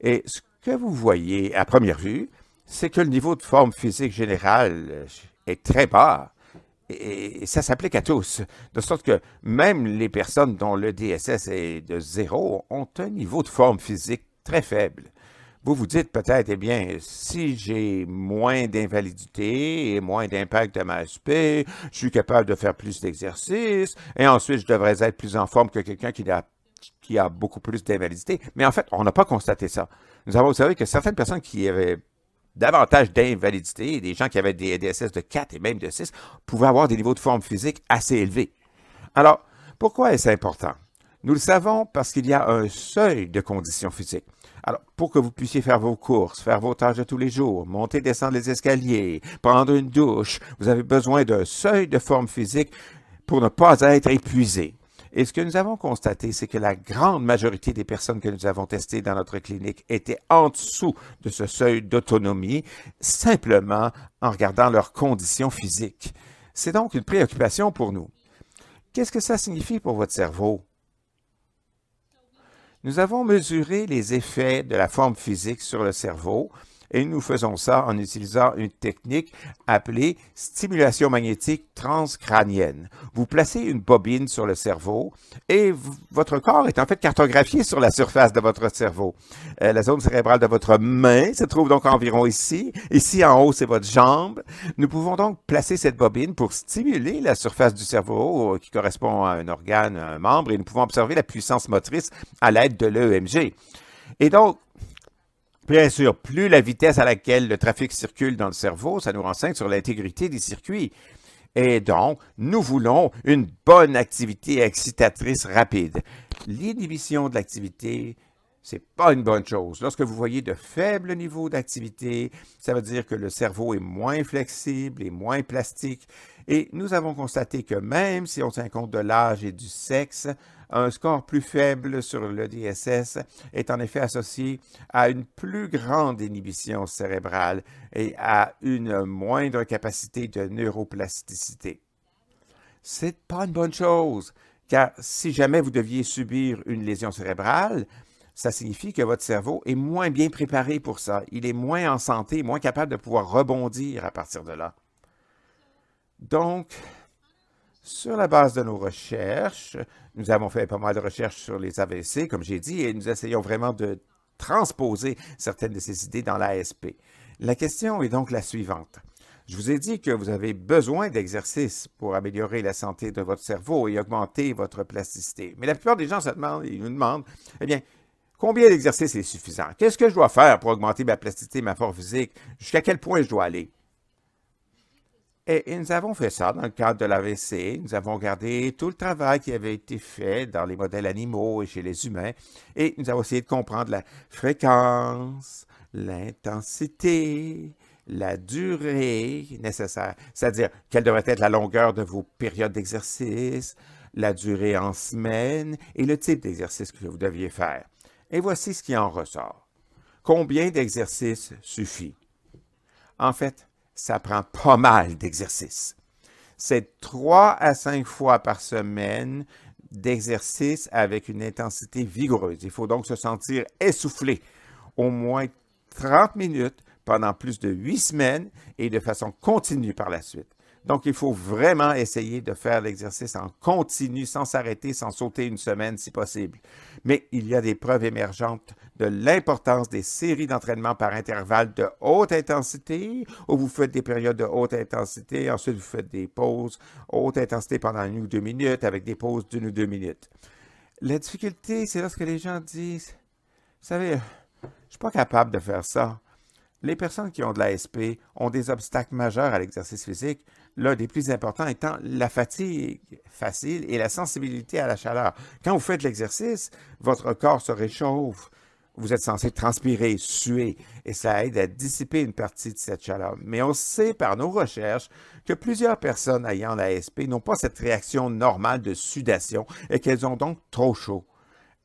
Et ce que vous voyez à première vue, c'est que le niveau de forme physique générale est très bas. Et ça s'applique à tous, de sorte que même les personnes dont le DSS est de 0 ont un niveau de forme physique très faible. Vous vous dites peut-être, eh bien, si j'ai moins d'invalidité et moins d'impact de ma SP, je suis capable de faire plus d'exercices et ensuite je devrais être plus en forme que quelqu'un qui a beaucoup plus d'invalidité. Mais en fait, on n'a pas constaté ça. Nous avons observé que certaines personnes qui avaient davantage d'invalidité, des gens qui avaient des DSS de 4 et même de 6, pouvaient avoir des niveaux de forme physique assez élevés. Alors, pourquoi est-ce important? Nous le savons parce qu'il y a un seuil de conditions physiques. Alors, pour que vous puissiez faire vos courses, faire vos tâches de tous les jours, monter, descendre les escaliers, prendre une douche, vous avez besoin d'un seuil de forme physique pour ne pas être épuisé. Et ce que nous avons constaté, c'est que la grande majorité des personnes que nous avons testées dans notre clinique étaient en dessous de ce seuil d'autonomie, simplement en regardant leurs conditions physiques. C'est donc une préoccupation pour nous. Qu'est-ce que ça signifie pour votre cerveau? Nous avons mesuré les effets de la forme physique sur le cerveau et nous faisons ça en utilisant une technique appelée stimulation magnétique transcrânienne. Vous placez une bobine sur le cerveau et votre corps est en fait cartographié sur la surface de votre cerveau. La zone cérébrale de votre main se trouve donc environ ici. Ici en haut, c'est votre jambe. Nous pouvons donc placer cette bobine pour stimuler la surface du cerveau qui correspond à un organe, à un membre, et nous pouvons observer la puissance motrice à l'aide de l'EMG. Et donc, bien sûr, plus la vitesse à laquelle le trafic circule dans le cerveau, ça nous renseigne sur l'intégrité des circuits. Et donc, nous voulons une bonne activité excitatrice rapide. L'inhibition de l'activité, c'est pas une bonne chose. Lorsque vous voyez de faibles niveaux d'activité, ça veut dire que le cerveau est moins flexible et moins plastique. Et nous avons constaté que même si on tient compte de l'âge et du sexe, un score plus faible sur le DSS est en effet associé à une plus grande inhibition cérébrale et à une moindre capacité de neuroplasticité. C'est pas une bonne chose, car si jamais vous deviez subir une lésion cérébrale, ça signifie que votre cerveau est moins bien préparé pour ça. Il est moins en santé, moins capable de pouvoir rebondir à partir de là. Donc, sur la base de nos recherches, nous avons fait pas mal de recherches sur les AVC, comme j'ai dit, et nous essayons vraiment de transposer certaines de ces idées dans l'ASP. La question est donc la suivante. Je vous ai dit que vous avez besoin d'exercice pour améliorer la santé de votre cerveau et augmenter votre plasticité. Mais la plupart des gens ils nous demandent, eh bien, combien d'exercices est suffisant? Qu'est-ce que je dois faire pour augmenter ma plasticité, ma force physique? Jusqu'à quel point je dois aller? Et nous avons fait ça dans le cadre de l'AVC. Nous avons regardé tout le travail qui avait été fait dans les modèles animaux et chez les humains. Et nous avons essayé de comprendre la fréquence, l'intensité, la durée nécessaire. C'est-à-dire, quelle devrait être la longueur de vos périodes d'exercice, la durée en semaine et le type d'exercice que vous deviez faire. Et voici ce qui en ressort. Combien d'exercices suffit? En fait, ça prend pas mal d'exercices. C'est 3 à 5 fois par semaine d'exercice avec une intensité vigoureuse. Il faut donc se sentir essoufflé au moins 30 minutes pendant plus de 8 semaines et de façon continue par la suite. Donc, il faut vraiment essayer de faire l'exercice en continu, sans s'arrêter, sans sauter une semaine si possible. Mais il y a des preuves émergentes de l'importance des séries d'entraînement par intervalles de haute intensité, où vous faites des périodes de haute intensité, ensuite vous faites des pauses haute intensité pendant 1 ou 2 minutes, avec des pauses d'1 ou 2 minutes. La difficulté, c'est lorsque les gens disent, vous savez, je ne suis pas capable de faire ça. Les personnes qui ont de l'ASP ont des obstacles majeurs à l'exercice physique, l'un des plus importants étant la fatigue facile et la sensibilité à la chaleur. Quand vous faites l'exercice, votre corps se réchauffe. Vous êtes censé transpirer, suer, et ça aide à dissiper une partie de cette chaleur. Mais on sait par nos recherches que plusieurs personnes ayant l'ASP n'ont pas cette réaction normale de sudation et qu'elles ont donc trop chaud.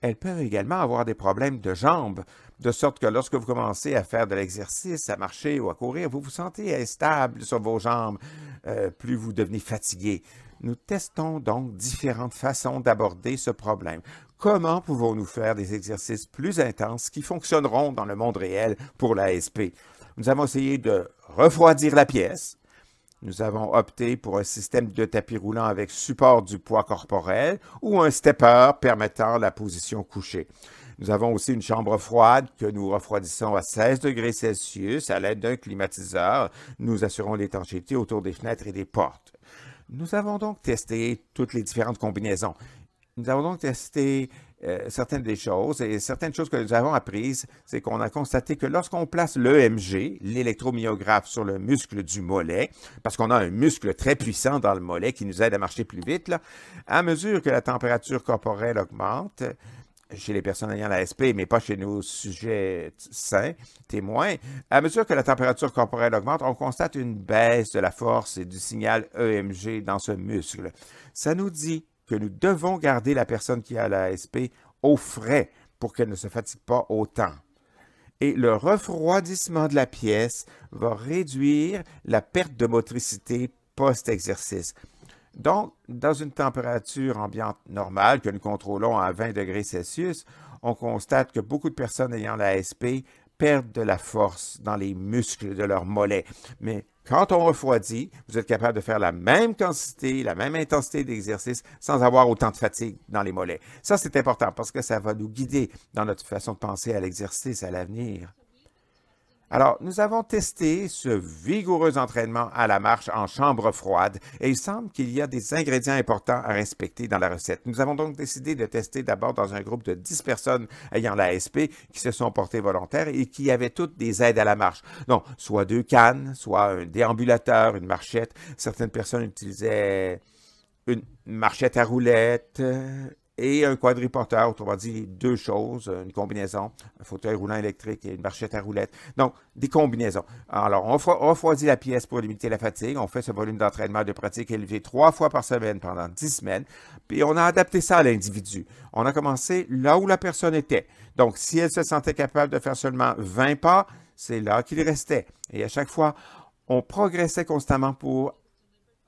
elles peuvent également avoir des problèmes de jambes, de sorte que lorsque vous commencez à faire de l'exercice, à marcher ou à courir, vous vous sentez instable sur vos jambes, plus vous devenez fatigué. Nous testons donc différentes façons d'aborder ce problème. Comment pouvons-nous faire des exercices plus intenses qui fonctionneront dans le monde réel pour l'ASP? Nous avons essayé de refroidir la pièce. Nous avons opté pour un système de tapis roulant avec support du poids corporel ou un stepper permettant la position couchée. Nous avons aussi une chambre froide que nous refroidissons à 16 degrés Celsius à l'aide d'un climatiseur. Nous assurons l'étanchéité autour des fenêtres et des portes. Nous avons donc testé toutes les différentes combinaisons. Nous avons donc testé certaines des choses et certaines choses que nous avons apprises, c'est qu'on a constaté que lorsqu'on place l'EMG, l'électromyographe, sur le muscle du mollet, parce qu'on a un muscle très puissant dans le mollet qui nous aide à marcher plus vite, là, à mesure que la température corporelle augmente, chez les personnes ayant l'ASP, mais pas chez nos sujets sains, témoins, à mesure que la température corporelle augmente, on constate une baisse de la force et du signal EMG dans ce muscle. Ça nous dit que nous devons garder la personne qui a l'ASP au frais pour qu'elle ne se fatigue pas autant. Et le refroidissement de la pièce va réduire la perte de motricité post-exercice. Donc, dans une température ambiante normale que nous contrôlons à 20 degrés Celsius, on constate que beaucoup de personnes ayant l'ASP perdent de la force dans les muscles de leurs mollets. Mais quand on refroidit, vous êtes capable de faire la même quantité, la même intensité d'exercice sans avoir autant de fatigue dans les mollets. Ça, c'est important parce que ça va nous guider dans notre façon de penser à l'exercice à l'avenir. Alors, nous avons testé ce vigoureux entraînement à la marche en chambre froide et il semble qu'il y a des ingrédients importants à respecter dans la recette. Nous avons donc décidé de tester d'abord dans un groupe de 10 personnes ayant l'ASP qui se sont portées volontaires et qui avaient toutes des aides à la marche. Donc, soit 2 cannes, soit un déambulateur, une marchette. Certaines personnes utilisaient une marchette à roulettes et un quadriporteur, autrement dit 2 choses, une combinaison, un fauteuil roulant électrique et une marchette à roulettes. Donc, des combinaisons. Alors, on refroidit la pièce pour limiter la fatigue. On fait ce volume d'entraînement de pratique élevé 3 fois par semaine pendant 10 semaines. Puis, on a adapté ça à l'individu. On a commencé là où la personne était. Donc, si elle se sentait capable de faire seulement 20 pas, c'est là qu'il restait. Et à chaque fois, on progressait constamment pour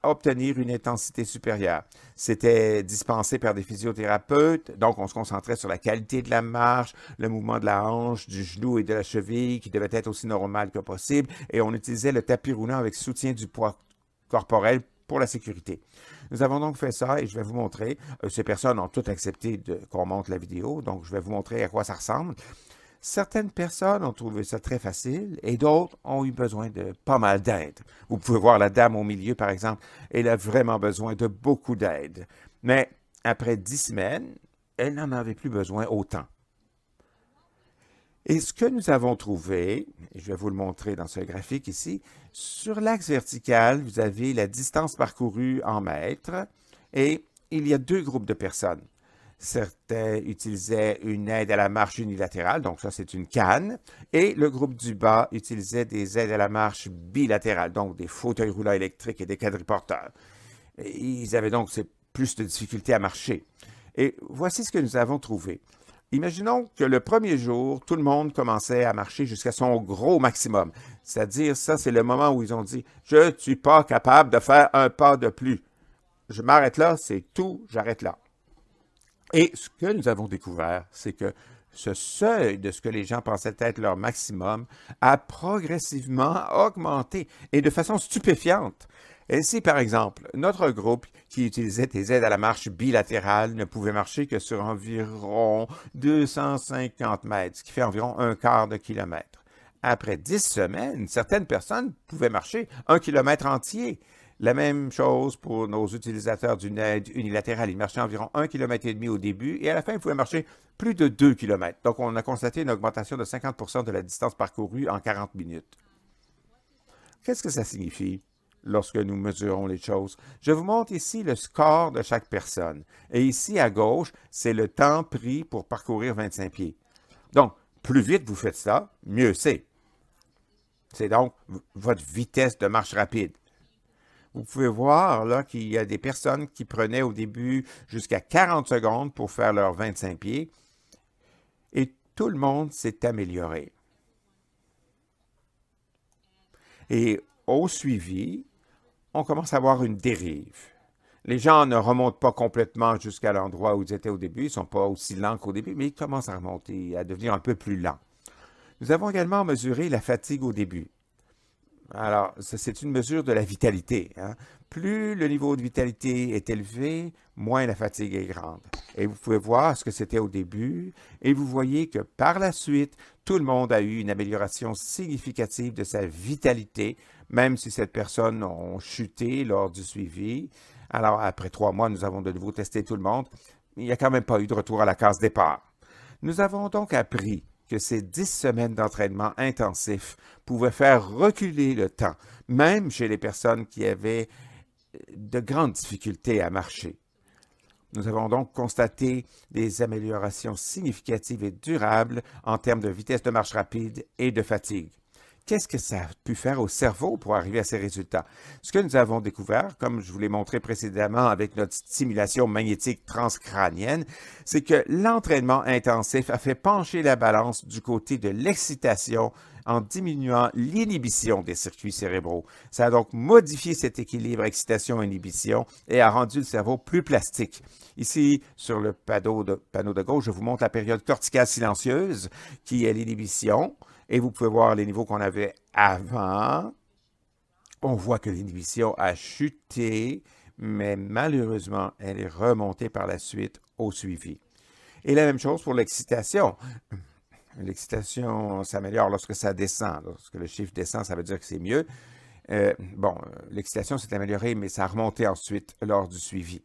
obtenir une intensité supérieure. C'était dispensé par des physiothérapeutes, donc on se concentrait sur la qualité de la marche, le mouvement de la hanche, du genou et de la cheville qui devait être aussi normal que possible, et on utilisait le tapis roulant avec soutien du poids corporel pour la sécurité. Nous avons donc fait ça et je vais vous montrer. Ces personnes ont toutes accepté qu'on monte la vidéo, donc je vais vous montrer à quoi ça ressemble. Certaines personnes ont trouvé ça très facile et d'autres ont eu besoin de pas mal d'aide. Vous pouvez voir la dame au milieu, par exemple, elle a vraiment besoin de beaucoup d'aide. Mais après 10 semaines, elle n'en avait plus besoin autant. Et ce que nous avons trouvé, et je vais vous le montrer dans ce graphique ici, sur l'axe vertical, vous avez la distance parcourue en mètres et il y a 2 groupes de personnes. Certains utilisaient une aide à la marche unilatérale, donc ça c'est une canne, et le groupe du bas utilisait des aides à la marche bilatérales, donc des fauteuils roulants électriques et des quadriporteurs. Ils avaient donc plus de difficultés à marcher. Et voici ce que nous avons trouvé. Imaginons que le premier jour, tout le monde commençait à marcher jusqu'à son gros maximum. C'est-à-dire, ça c'est le moment où ils ont dit « Je ne suis pas capable de faire un pas de plus. Je m'arrête là, c'est tout, j'arrête là. » Et ce que nous avons découvert, c'est que ce seuil de ce que les gens pensaient être leur maximum a progressivement augmenté et de façon stupéfiante. Ainsi, par exemple, notre groupe qui utilisait des aides à la marche bilatérale ne pouvait marcher que sur environ 250 mètres, ce qui fait environ 1/4 de kilomètre. Après 10 semaines, certaines personnes pouvaient marcher 1 kilomètre entier. La même chose pour nos utilisateurs d'une aide unilatérale. Ils marchaient environ 1,5 km au début et à la fin, ils pouvaient marcher plus de 2 km. Donc, on a constaté une augmentation de 50% de la distance parcourue en 40 minutes. Qu'est-ce que ça signifie lorsque nous mesurons les choses? Je vous montre ici le score de chaque personne. Et ici, à gauche, c'est le temps pris pour parcourir 25 pieds. Donc, plus vite vous faites ça, mieux c'est. C'est donc votre vitesse de marche rapide. Vous pouvez voir là qu'il y a des personnes qui prenaient au début jusqu'à 40 secondes pour faire leurs 25 pieds. tout le monde s'est amélioré. Et au suivi, on commence à avoir une dérive. Les gens ne remontent pas complètement jusqu'à l'endroit où ils étaient au début. Ils ne sont pas aussi lents qu'au début, mais ils commencent à remonter, à devenir un peu plus lents. Nous avons également mesuré la fatigue au début. Alors, c'est une mesure de la vitalité, hein. Plus le niveau de vitalité est élevé, moins la fatigue est grande. Et vous pouvez voir ce que c'était au début, et vous voyez que par la suite, tout le monde a eu une amélioration significative de sa vitalité, même si cette personne a chuté lors du suivi. Alors, après 3 mois, nous avons de nouveau testé tout le monde. Il n'y a quand même pas eu de retour à la case départ. Nous avons donc appris que ces 10 semaines d'entraînement intensif pouvaient faire reculer le temps, même chez les personnes qui avaient de grandes difficultés à marcher. Nous avons donc constaté des améliorations significatives et durables en termes de vitesse de marche rapide et de fatigue. Qu'est-ce que ça a pu faire au cerveau pour arriver à ces résultats? Ce que nous avons découvert, comme je vous l'ai montré précédemment avec notre stimulation magnétique transcrânienne, c'est que l'entraînement intensif a fait pencher la balance du côté de l'excitation en diminuant l'inhibition des circuits cérébraux. Ça a donc modifié cet équilibre excitation-inhibition et a rendu le cerveau plus plastique. Ici, sur le panneau de gauche, je vous montre la période corticale silencieuse, qui est l'inhibition. Et vous pouvez voir les niveaux qu'on avait avant. On voit que l'inhibition a chuté, mais malheureusement, elle est remontée par la suite au suivi. Et la même chose pour l'excitation. L'excitation s'améliore lorsque ça descend. Lorsque le chiffre descend, ça veut dire que c'est mieux. L'excitation s'est améliorée, mais ça a remonté ensuite lors du suivi.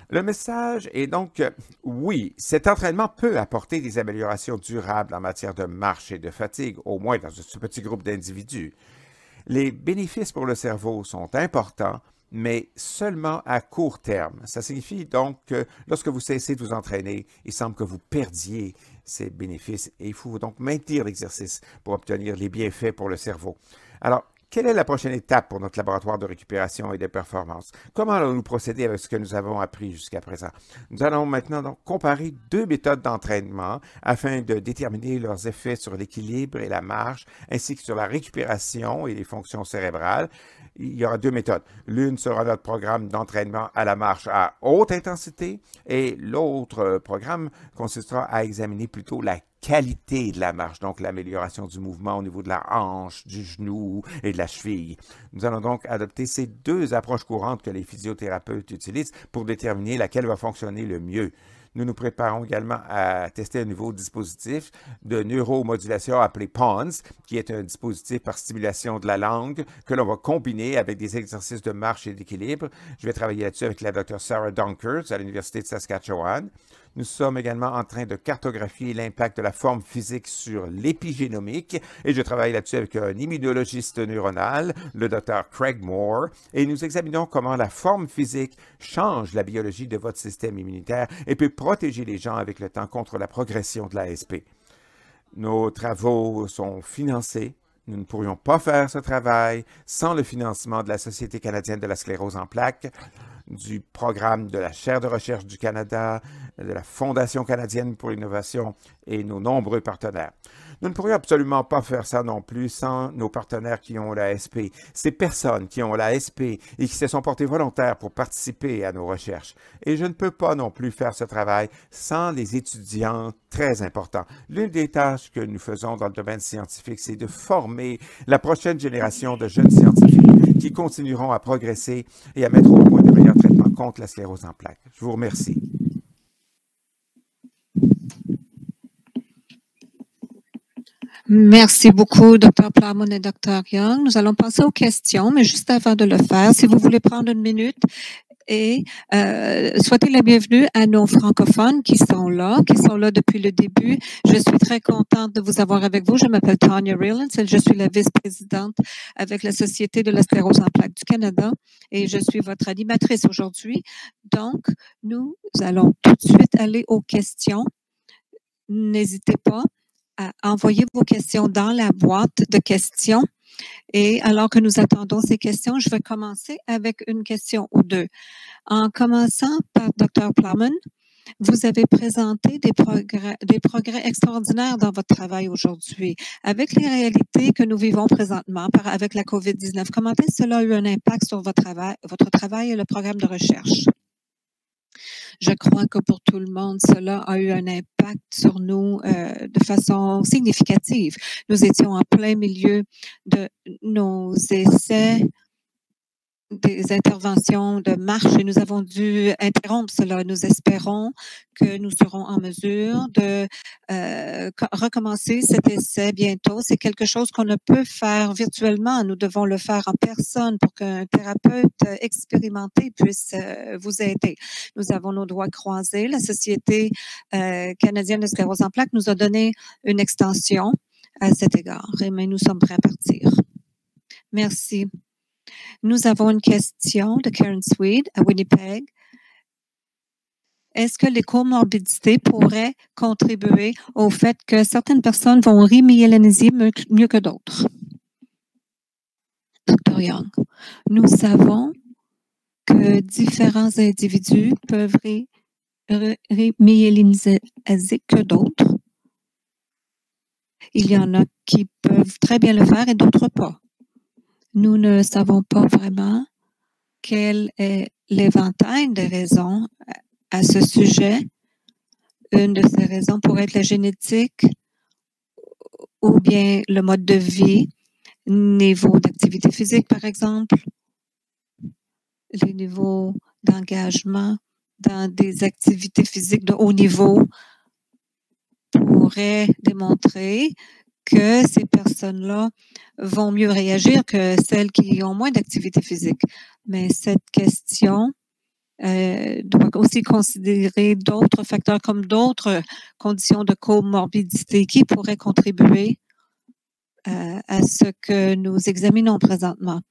Le message est donc oui, cet entraînement peut apporter des améliorations durables en matière de marche et de fatigue, au moins dans ce petit groupe d'individus. Les bénéfices pour le cerveau sont importants, mais seulement à court terme. Ça signifie donc que lorsque vous cessez de vous entraîner, il semble que vous perdiez ces bénéfices et il faut donc maintenir l'exercice pour obtenir les bienfaits pour le cerveau. Alors, quelle est la prochaine étape pour notre laboratoire de récupération et de performance? Comment allons-nous procéder avec ce que nous avons appris jusqu'à présent? Nous allons maintenant donc comparer 2 méthodes d'entraînement afin de déterminer leurs effets sur l'équilibre et la marche, ainsi que sur la récupération et les fonctions cérébrales. Il y aura 2 méthodes. L'une sera notre programme d'entraînement à la marche à haute intensité et l'autre programme consistera à examiner plutôt la qualité de la marche, donc l'amélioration du mouvement au niveau de la hanche, du genou et de la cheville. Nous allons donc adopter ces 2 approches courantes que les physiothérapeutes utilisent pour déterminer laquelle va fonctionner le mieux. Nous nous préparons également à tester un nouveau dispositif de neuromodulation appelé PONS, qui est un dispositif par stimulation de la langue que l'on va combiner avec des exercices de marche et d'équilibre. Je vais travailler là-dessus avec la Dr. Sarah Dunkers à l'Université de Saskatchewan. Nous sommes également en train de cartographier l'impact de la forme physique sur l'épigénomique et je travaille là-dessus avec un immunologiste neuronal, le Dr. Craig Moore, et nous examinons comment la forme physique change la biologie de votre système immunitaire et peut protéger les gens avec le temps contre la progression de l'ASP. Nos travaux sont financés. Nous ne pourrions pas faire ce travail sans le financement de la Société canadienne de la sclérose en plaques, du programme de la Chaire de recherche du Canada, de la Fondation canadienne pour l'innovation et nos nombreux partenaires. Nous ne pourrions absolument pas faire ça non plus sans nos partenaires qui ont l'ASP. Ces personnes qui ont l'ASP et qui se sont portées volontaires pour participer à nos recherches. Et je ne peux pas non plus faire ce travail sans les étudiants très importants. L'une des tâches que nous faisons dans le domaine scientifique, c'est de former la prochaine génération de jeunes scientifiques qui continueront à progresser et à mettre au point de meilleurs traitements contre la sclérose en plaques. Je vous remercie. Merci beaucoup, Dr. Plowman et Dr. Young. Nous allons passer aux questions, mais juste avant de le faire, si vous voulez prendre une minute et souhaiter la bienvenue à nos francophones qui sont là depuis le début. Je suis très contente de vous avoir avec vous. Je m'appelle Tanya Raylands et je suis la vice-présidente avec la Société de la sclérose en plaques du Canada et je suis votre animatrice aujourd'hui. Donc, nous allons tout de suite aller aux questions. N'hésitez pas à envoyer vos questions dans la boîte de questions. Et alors que nous attendons ces questions, je vais commencer avec une question ou deux. En commençant par Dr. Plowman, Vous avez présenté des progrès extraordinaires dans votre travail aujourd'hui. Avec les réalités que nous vivons présentement avec la COVID-19, comment est-ce que cela a eu un impact sur votre travail et le programme de recherche? Je crois que pour tout le monde, cela a eu un impact sur nous de façon significative. Nous étions en plein milieu de nos essais, des interventions de marche et nous avons dû interrompre cela. Nous espérons que nous serons en mesure de recommencer cet essai bientôt. C'est quelque chose qu'on ne peut faire virtuellement. Nous devons le faire en personne pour qu'un thérapeute expérimenté puisse vous aider. Nous avons nos doigts croisés. La Société canadienne de sclérose en plaques nous a donné une extension à cet égard. Mais nous sommes prêts à partir. Merci. Nous avons une question de Karen Swede à Winnipeg. Est-ce que les comorbidités pourraient contribuer au fait que certaines personnes vont remyéliniser mieux que d'autres? Dr. Young, nous savons que différents individus peuvent remyéliniser que d'autres. Il y en a qui peuvent très bien le faire et d'autres pas. Nous ne savons pas vraiment quel est l'éventail de raisons à ce sujet. Une de ces raisons pourrait être la génétique ou bien le mode de vie, niveau d'activité physique par exemple, les niveaux d'engagement dans des activités physiques de haut niveau pourraient démontrer que ces personnes-là vont mieux réagir que celles qui ont moins d'activité physique. Mais cette question doit aussi considérer d'autres facteurs comme d'autres conditions de comorbidité qui pourraient contribuer à ce que nous examinons présentement.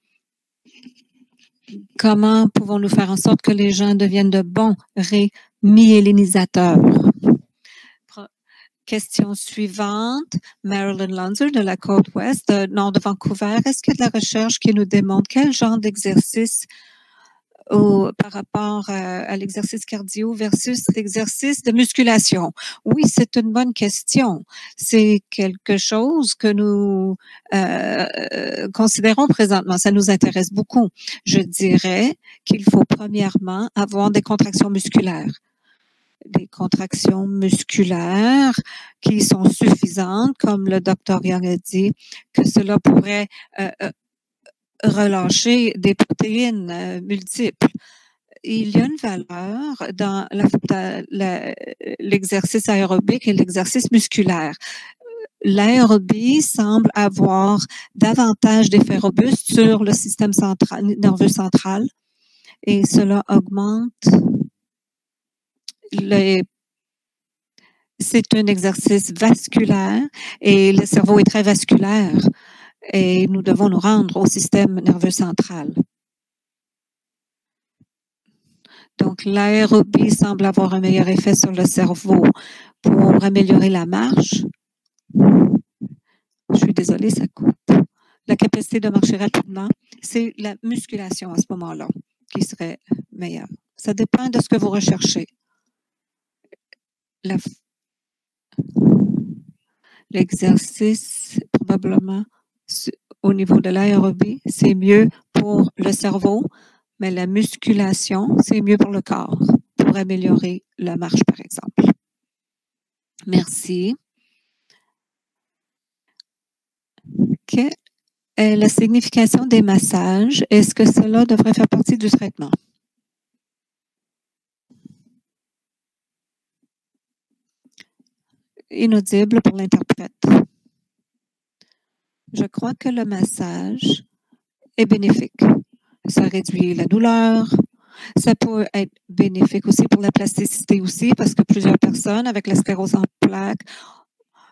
Comment pouvons-nous faire en sorte que les gens deviennent de bons remyélinisateurs? Question suivante, Marilyn Lunzer de la côte ouest, nord de Vancouver. Est-ce qu'il y a de la recherche qui nous démontre quel genre d'exercice par rapport à l'exercice cardio versus l'exercice de musculation? Oui, c'est une bonne question. C'est quelque chose que nous considérons présentement. Ça nous intéresse beaucoup. Je dirais qu'il faut premièrement avoir des contractions musculaires. Des contractions musculaires qui sont suffisantes, comme le Dr. Young a dit, que cela pourrait relâcher des protéines multiples. Il y a une valeur dans l'exercice aérobique et l'exercice musculaire. L'aérobie semble avoir davantage d'effets robustes sur le système nerveux central et cela augmente c'est un exercice vasculaire et le cerveau est très vasculaire et nous devons nous rendre au système nerveux central. Donc, l'aérobie semble avoir un meilleur effet sur le cerveau pour améliorer la marche. Je suis désolée, ça coupe. La capacité de marcher rapidement, c'est la musculation à ce moment-là qui serait meilleure. Ça dépend de ce que vous recherchez. L'exercice, probablement, au niveau de l'aérobie, c'est mieux pour le cerveau, mais la musculation, c'est mieux pour le corps, pour améliorer la marche, par exemple. Merci. Quelle est la signification des massages? Est-ce que cela devrait faire partie du traitement? Inaudible pour l'interprète. Je crois que le massage est bénéfique. Ça réduit la douleur. Ça peut être bénéfique aussi pour la plasticité aussi parce que plusieurs personnes avec la sclérose en plaques,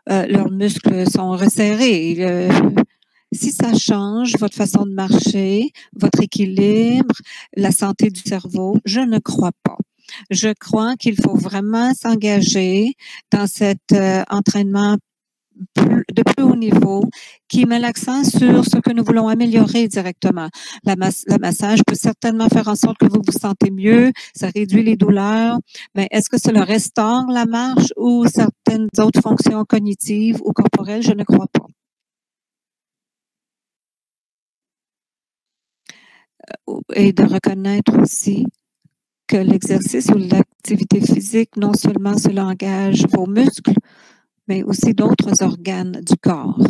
leurs muscles sont resserrés. Si ça change votre façon de marcher, votre équilibre, la santé du cerveau, je ne crois pas. Je crois qu'il faut vraiment s'engager dans cet entraînement de plus haut niveau qui met l'accent sur ce que nous voulons améliorer directement. Le massage peut certainement faire en sorte que vous vous sentez mieux, ça réduit les douleurs, mais est-ce que cela restaure la marche ou certaines autres fonctions cognitives ou corporelles? Je ne crois pas. Et de reconnaître aussi que l'exercice ou l'activité physique, non seulement cela engage vos muscles, mais aussi d'autres organes du corps.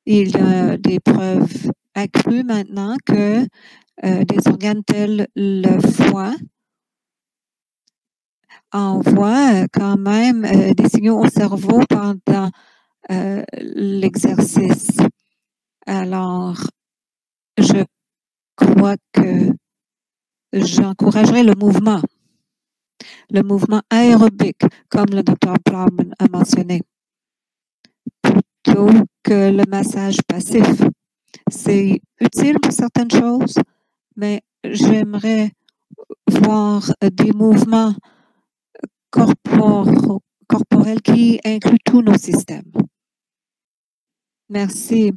Il y a des preuves accrues maintenant que des organes tels le foie envoient quand même des signaux au cerveau pendant l'exercice. Alors, je crois que j'encouragerais le mouvement aérobique, comme le Dr. Plowman a mentionné, plutôt que le massage passif. C'est utile pour certaines choses, mais j'aimerais voir des mouvements corporels qui incluent tous nos systèmes. Merci.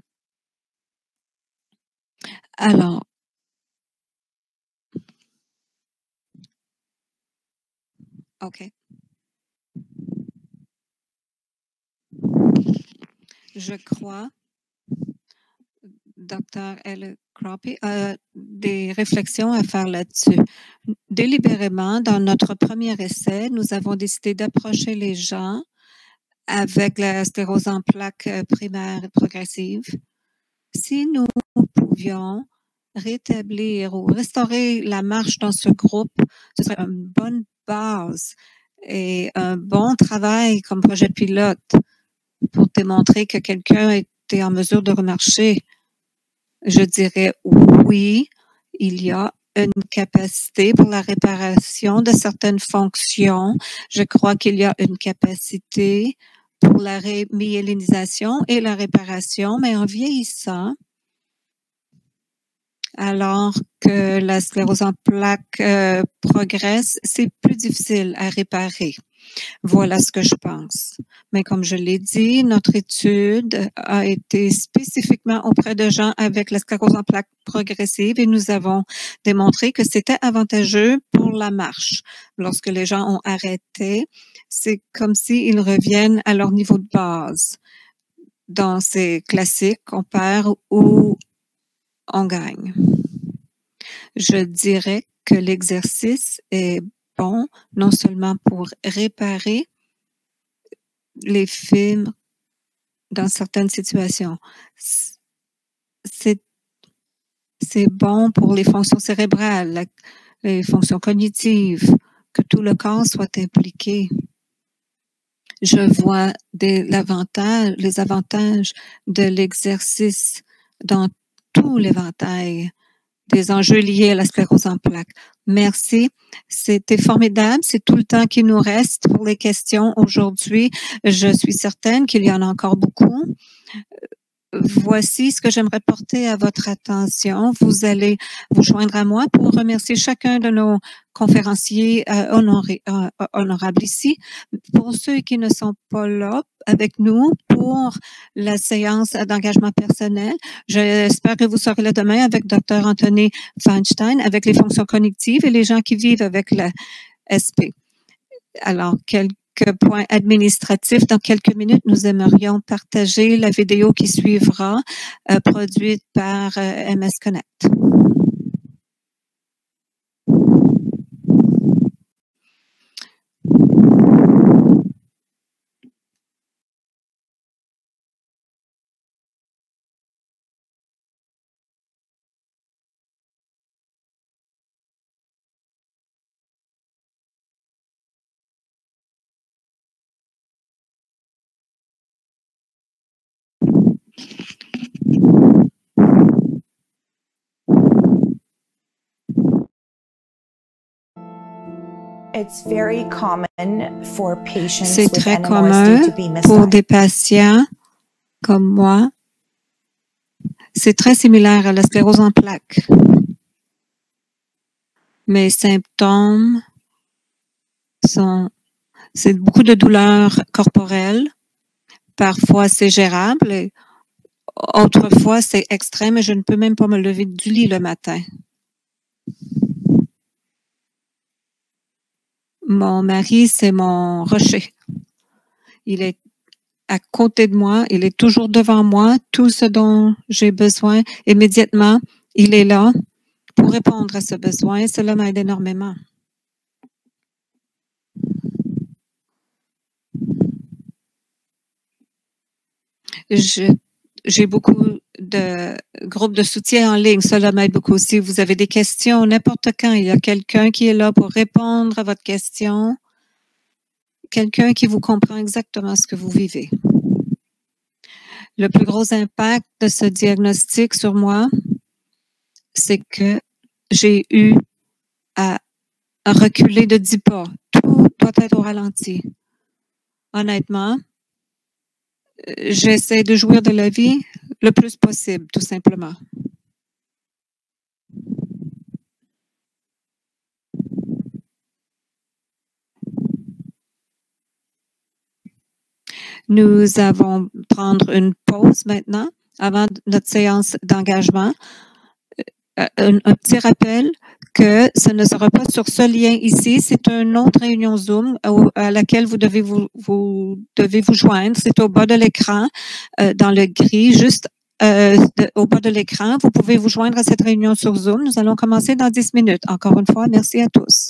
Alors, OK. Je crois, Dr. L. Crappie a des réflexions à faire là-dessus. Délibérément, dans notre premier essai, nous avons décidé d'approcher les gens avec la sclérose en plaques primaire et progressive. Si nous pouvions rétablir ou restaurer la marche dans ce groupe, ce serait une bonne base et un bon travail comme projet pilote pour démontrer que quelqu'un était en mesure de remarcher. Je dirais oui, il y a une capacité pour la réparation de certaines fonctions. Je crois qu'il y a une capacité pour la remyélinisation et la réparation, mais en vieillissant, alors que la sclérose en plaques progresse, c'est plus difficile à réparer. Voilà ce que je pense. Mais comme je l'ai dit, notre étude a été spécifiquement auprès de gens avec la sclérose en plaques progressive et nous avons démontré que c'était avantageux pour la marche. Lorsque les gens ont arrêté, c'est comme s'ils reviennent à leur niveau de base. Dans ces classiques, on perd ou on gagne. Je dirais que l'exercice est bon, non seulement pour réparer les films dans certaines situations. C'est bon pour les fonctions cérébrales, les fonctions cognitives, que tout le corps soit impliqué. Je vois les avantages de l'exercice dans tout l'éventail des enjeux liés à la sclérose en plaques. Merci. C'était formidable. C'est tout le temps qui nous reste pour les questions aujourd'hui. Je suis certaine qu'il y en a encore beaucoup. Voici ce que j'aimerais porter à votre attention. Vous allez vous joindre à moi pour remercier chacun de nos conférenciers honorables ici. Pour ceux qui ne sont pas là avec nous pour la séance d'engagement personnel, j'espère que vous serez là demain avec Dr. Anthony Feinstein, avec les fonctions cognitives et les gens qui vivent avec la SP. Alors, quelques points administratifs. Dans quelques minutes, nous aimerions partager la vidéo qui suivra, produite par MS Connect. C'est très commun pour des patients comme moi. C'est très similaire à la sclérose en plaques. Mes symptômes c'est beaucoup de douleurs corporelles Parfois, c'est gérable. Et autrefois, c'est extrême et je ne peux même pas me lever du lit le matin. Mon mari, c'est mon rocher. Il est à côté de moi, il est toujours devant moi. Tout ce dont j'ai besoin, immédiatement, il est là pour répondre à ce besoin. Cela m'aide énormément. J'ai beaucoup de groupes de soutien en ligne. Cela m'aide beaucoup. Si vous avez des questions, n'importe quand, il y a quelqu'un qui est là pour répondre à votre question. Quelqu'un qui vous comprend exactement ce que vous vivez. Le plus gros impact de ce diagnostic sur moi, c'est que j'ai eu à reculer de 10 pas. Tout doit être au ralenti. Honnêtement, j'essaie de jouir de la vie le plus possible, tout simplement. Nous allons prendre une pause maintenant avant notre séance d'engagement. Un petit rappel que ce ne sera pas sur ce lien ici, c'est une autre réunion Zoom à laquelle vous devez vous joindre. C'est au bas de l'écran, dans le gris, juste au bas de l'écran. Vous pouvez vous joindre à cette réunion sur Zoom. Nous allons commencer dans 10 minutes. Encore une fois, merci à tous.